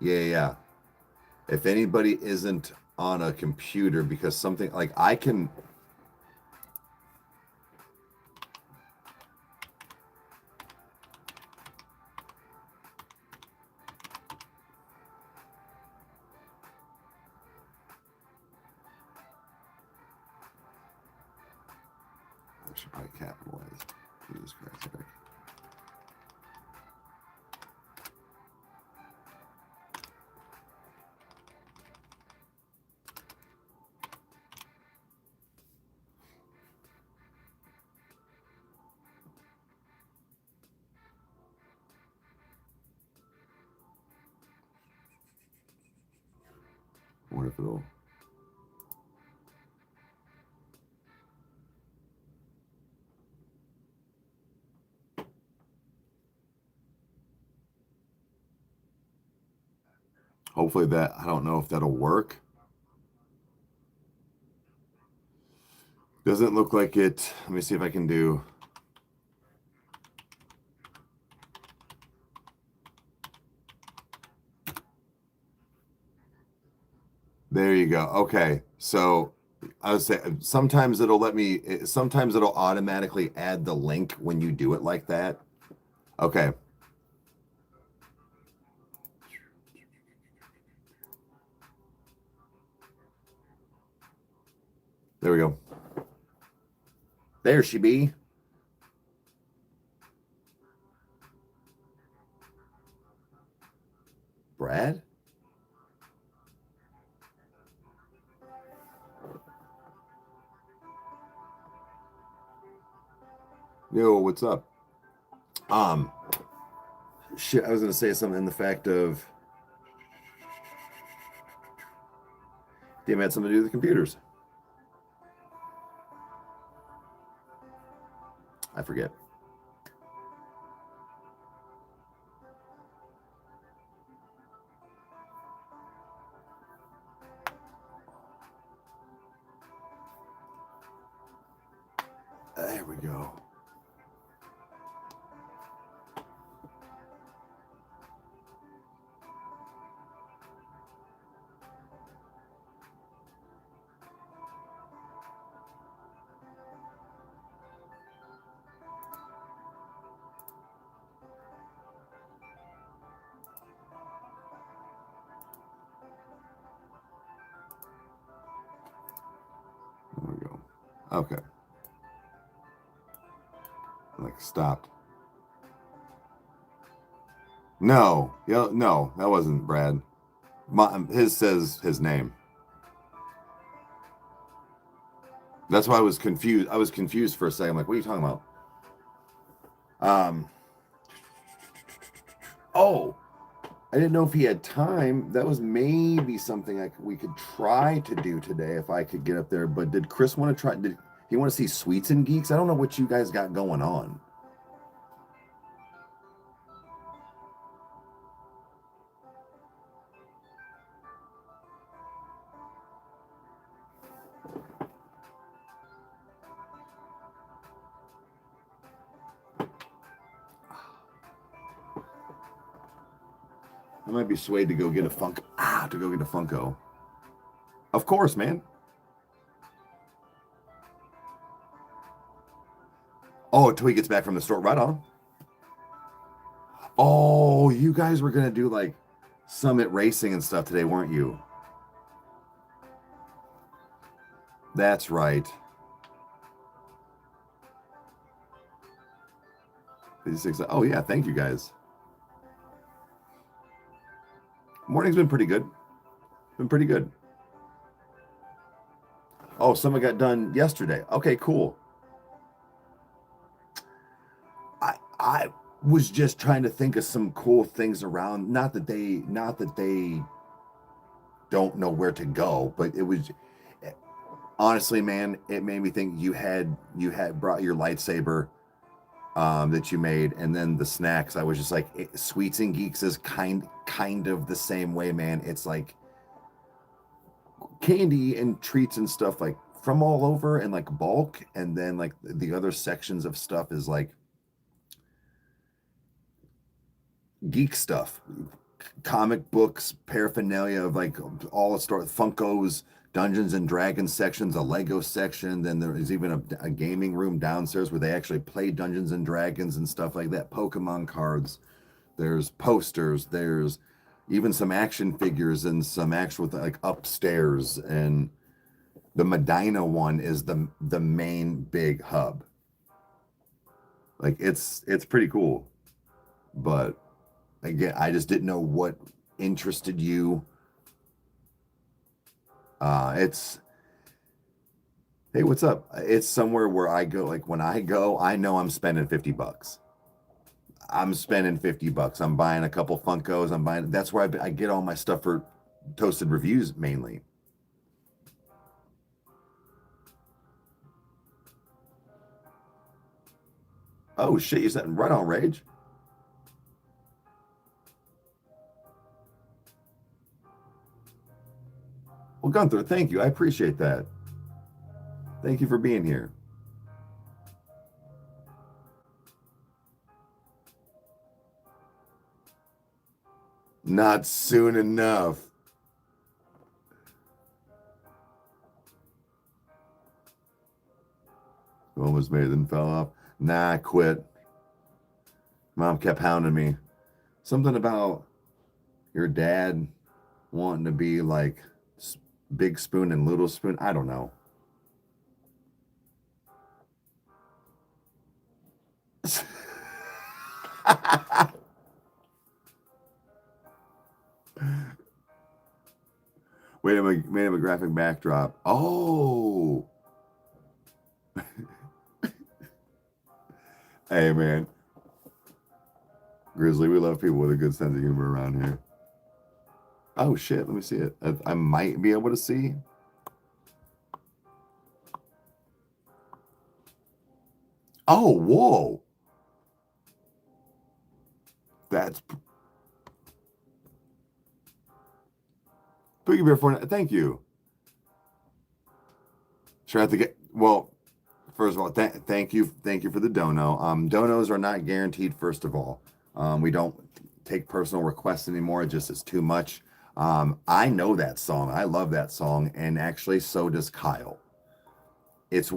Yeah. If anybody isn't on a computer, because something like I can. I should probably capitalize. Jesus Christ. Okay. I wonder if it'll. Hopefully that, I don't know if that'll work. Doesn't look like it. Let me see if I can do. There you go. Okay. So I would say sometimes it'll sometimes it'll automatically add the link when you do it like that. Okay. There we go. There she be. Brad? Yo, what's up? Shit, I was gonna say something in the fact of damn, it had something to do with the computers. I forget. There we go. There we go. Okay. Like stopped. No, yeah, no, that wasn't Brad. His says his name. That's why I was confused. I was confused for a second. I'm like, what are you talking about? Oh, I didn't know if he had time. That was maybe something we could try to do today if I could get up there. But did Chris want to try? Did he want to see Sweets and Geeks? I don't know what you guys got going on. I might be swayed to go get a Funko. To go get a Funko. Of course, man. Oh, until he gets back from the store. Right on. Oh, you guys were gonna do like Summit Racing and stuff today, weren't you? That's right. 56. Oh yeah, thank you guys. Morning's been pretty good. Been pretty good. Oh, Summit got done yesterday. Okay, cool. I was just trying to think of some cool things around. Not that they don't know where to go, but it was honestly, man, it made me think you had brought your lightsaber that you made, and then the snacks. I was just like, Sweets and Geeks is kind of the same way, man. It's like candy and treats and stuff like from all over and like bulk, and then like the other sections of stuff is like geek stuff, comic books, paraphernalia of like all the store Funkos, Dungeons and Dragons sections, a Lego section. Then there is even a gaming room downstairs where they actually play Dungeons and Dragons and stuff like that. Pokemon cards. There's posters. There's even some action figures and some actual like upstairs. And the Medina one is the main big hub. Like it's pretty cool, but again, I just didn't know what interested you. It's Hey, what's up? It's somewhere where I go. Like when I go, I know I'm spending $50. I'm spending $50. I'm buying a couple Funkos. I'm buying. That's where I get all my stuff for Toasted Reviews mainly. Oh shit! You said right on, Rage. Well, Gunther, thank you. I appreciate that. Thank you for being here. Not soon enough. Almost made it, then fell off. Nah, I quit. Mom kept hounding me. Something about your dad wanting to be like Big Spoon and Little Spoon. I don't know. Made him a graphic backdrop. Oh, hey man, Grizzly, we love people with a good sense of humor around here. Oh shit, let me see it. I might be able to see. Oh, whoa. That's Boogie Bear for thank you. Sure, I have to get well. First of all, thank you for the dono. Donos are not guaranteed. First of all, we don't take personal requests anymore. It just is too much. I know that song. I love that song, and actually, so does Kyle.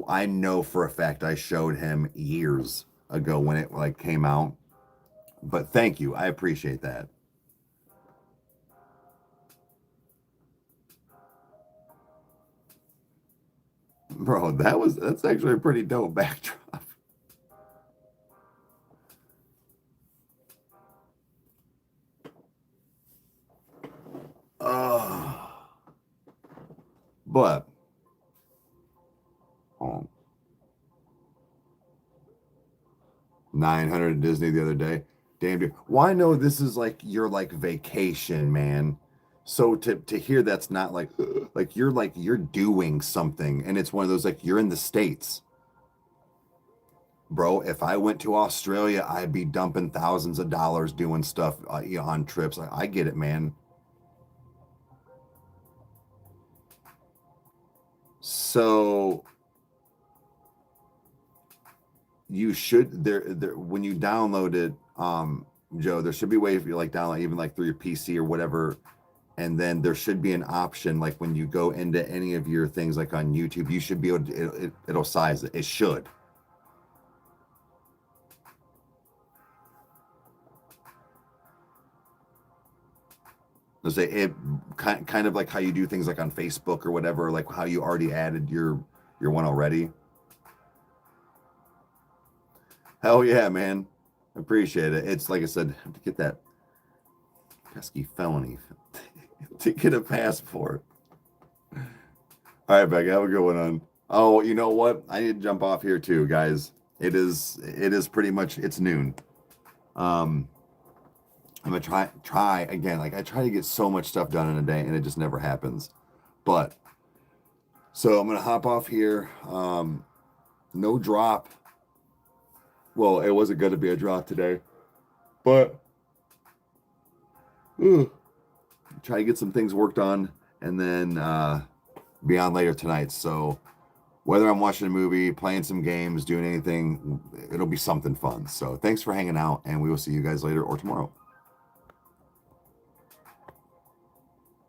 I know for a fact I showed him years ago when it like came out. But thank you, I appreciate that, bro. That's actually a pretty dope backdrop. Uh, but oh, 900 at Disney the other day. Damn dude. Well, I know this is like your like vacation, man. So to hear that's not like you're doing something, and it's one of those like you're in the States. Bro, if I went to Australia, I'd be dumping thousands of dollars doing stuff on trips. I get it, man. So you should there when you download it, Joe, there should be a way if you like download even like through your PC or whatever, and then there should be an option like when you go into any of your things like on YouTube, you should be able to, it'll size it. It should. Let's say it kind of like how you do things like on Facebook or whatever, like how you already added your one already. Hell yeah, man. Appreciate it. It's like I said, to get that pesky felony to get a passport. All right, Becky, have a good one on. Oh, you know what? I need to jump off here too, guys. It is pretty much it's noon. I'm gonna try again. Like I try to get so much stuff done in a day, and it just never happens. But so I'm gonna hop off here. No drop. Well, it wasn't going to be a drop today, but try to get some things worked on and then be on later tonight. So whether I'm watching a movie, playing some games, doing anything, it'll be something fun. So thanks for hanging out, and we will see you guys later or tomorrow.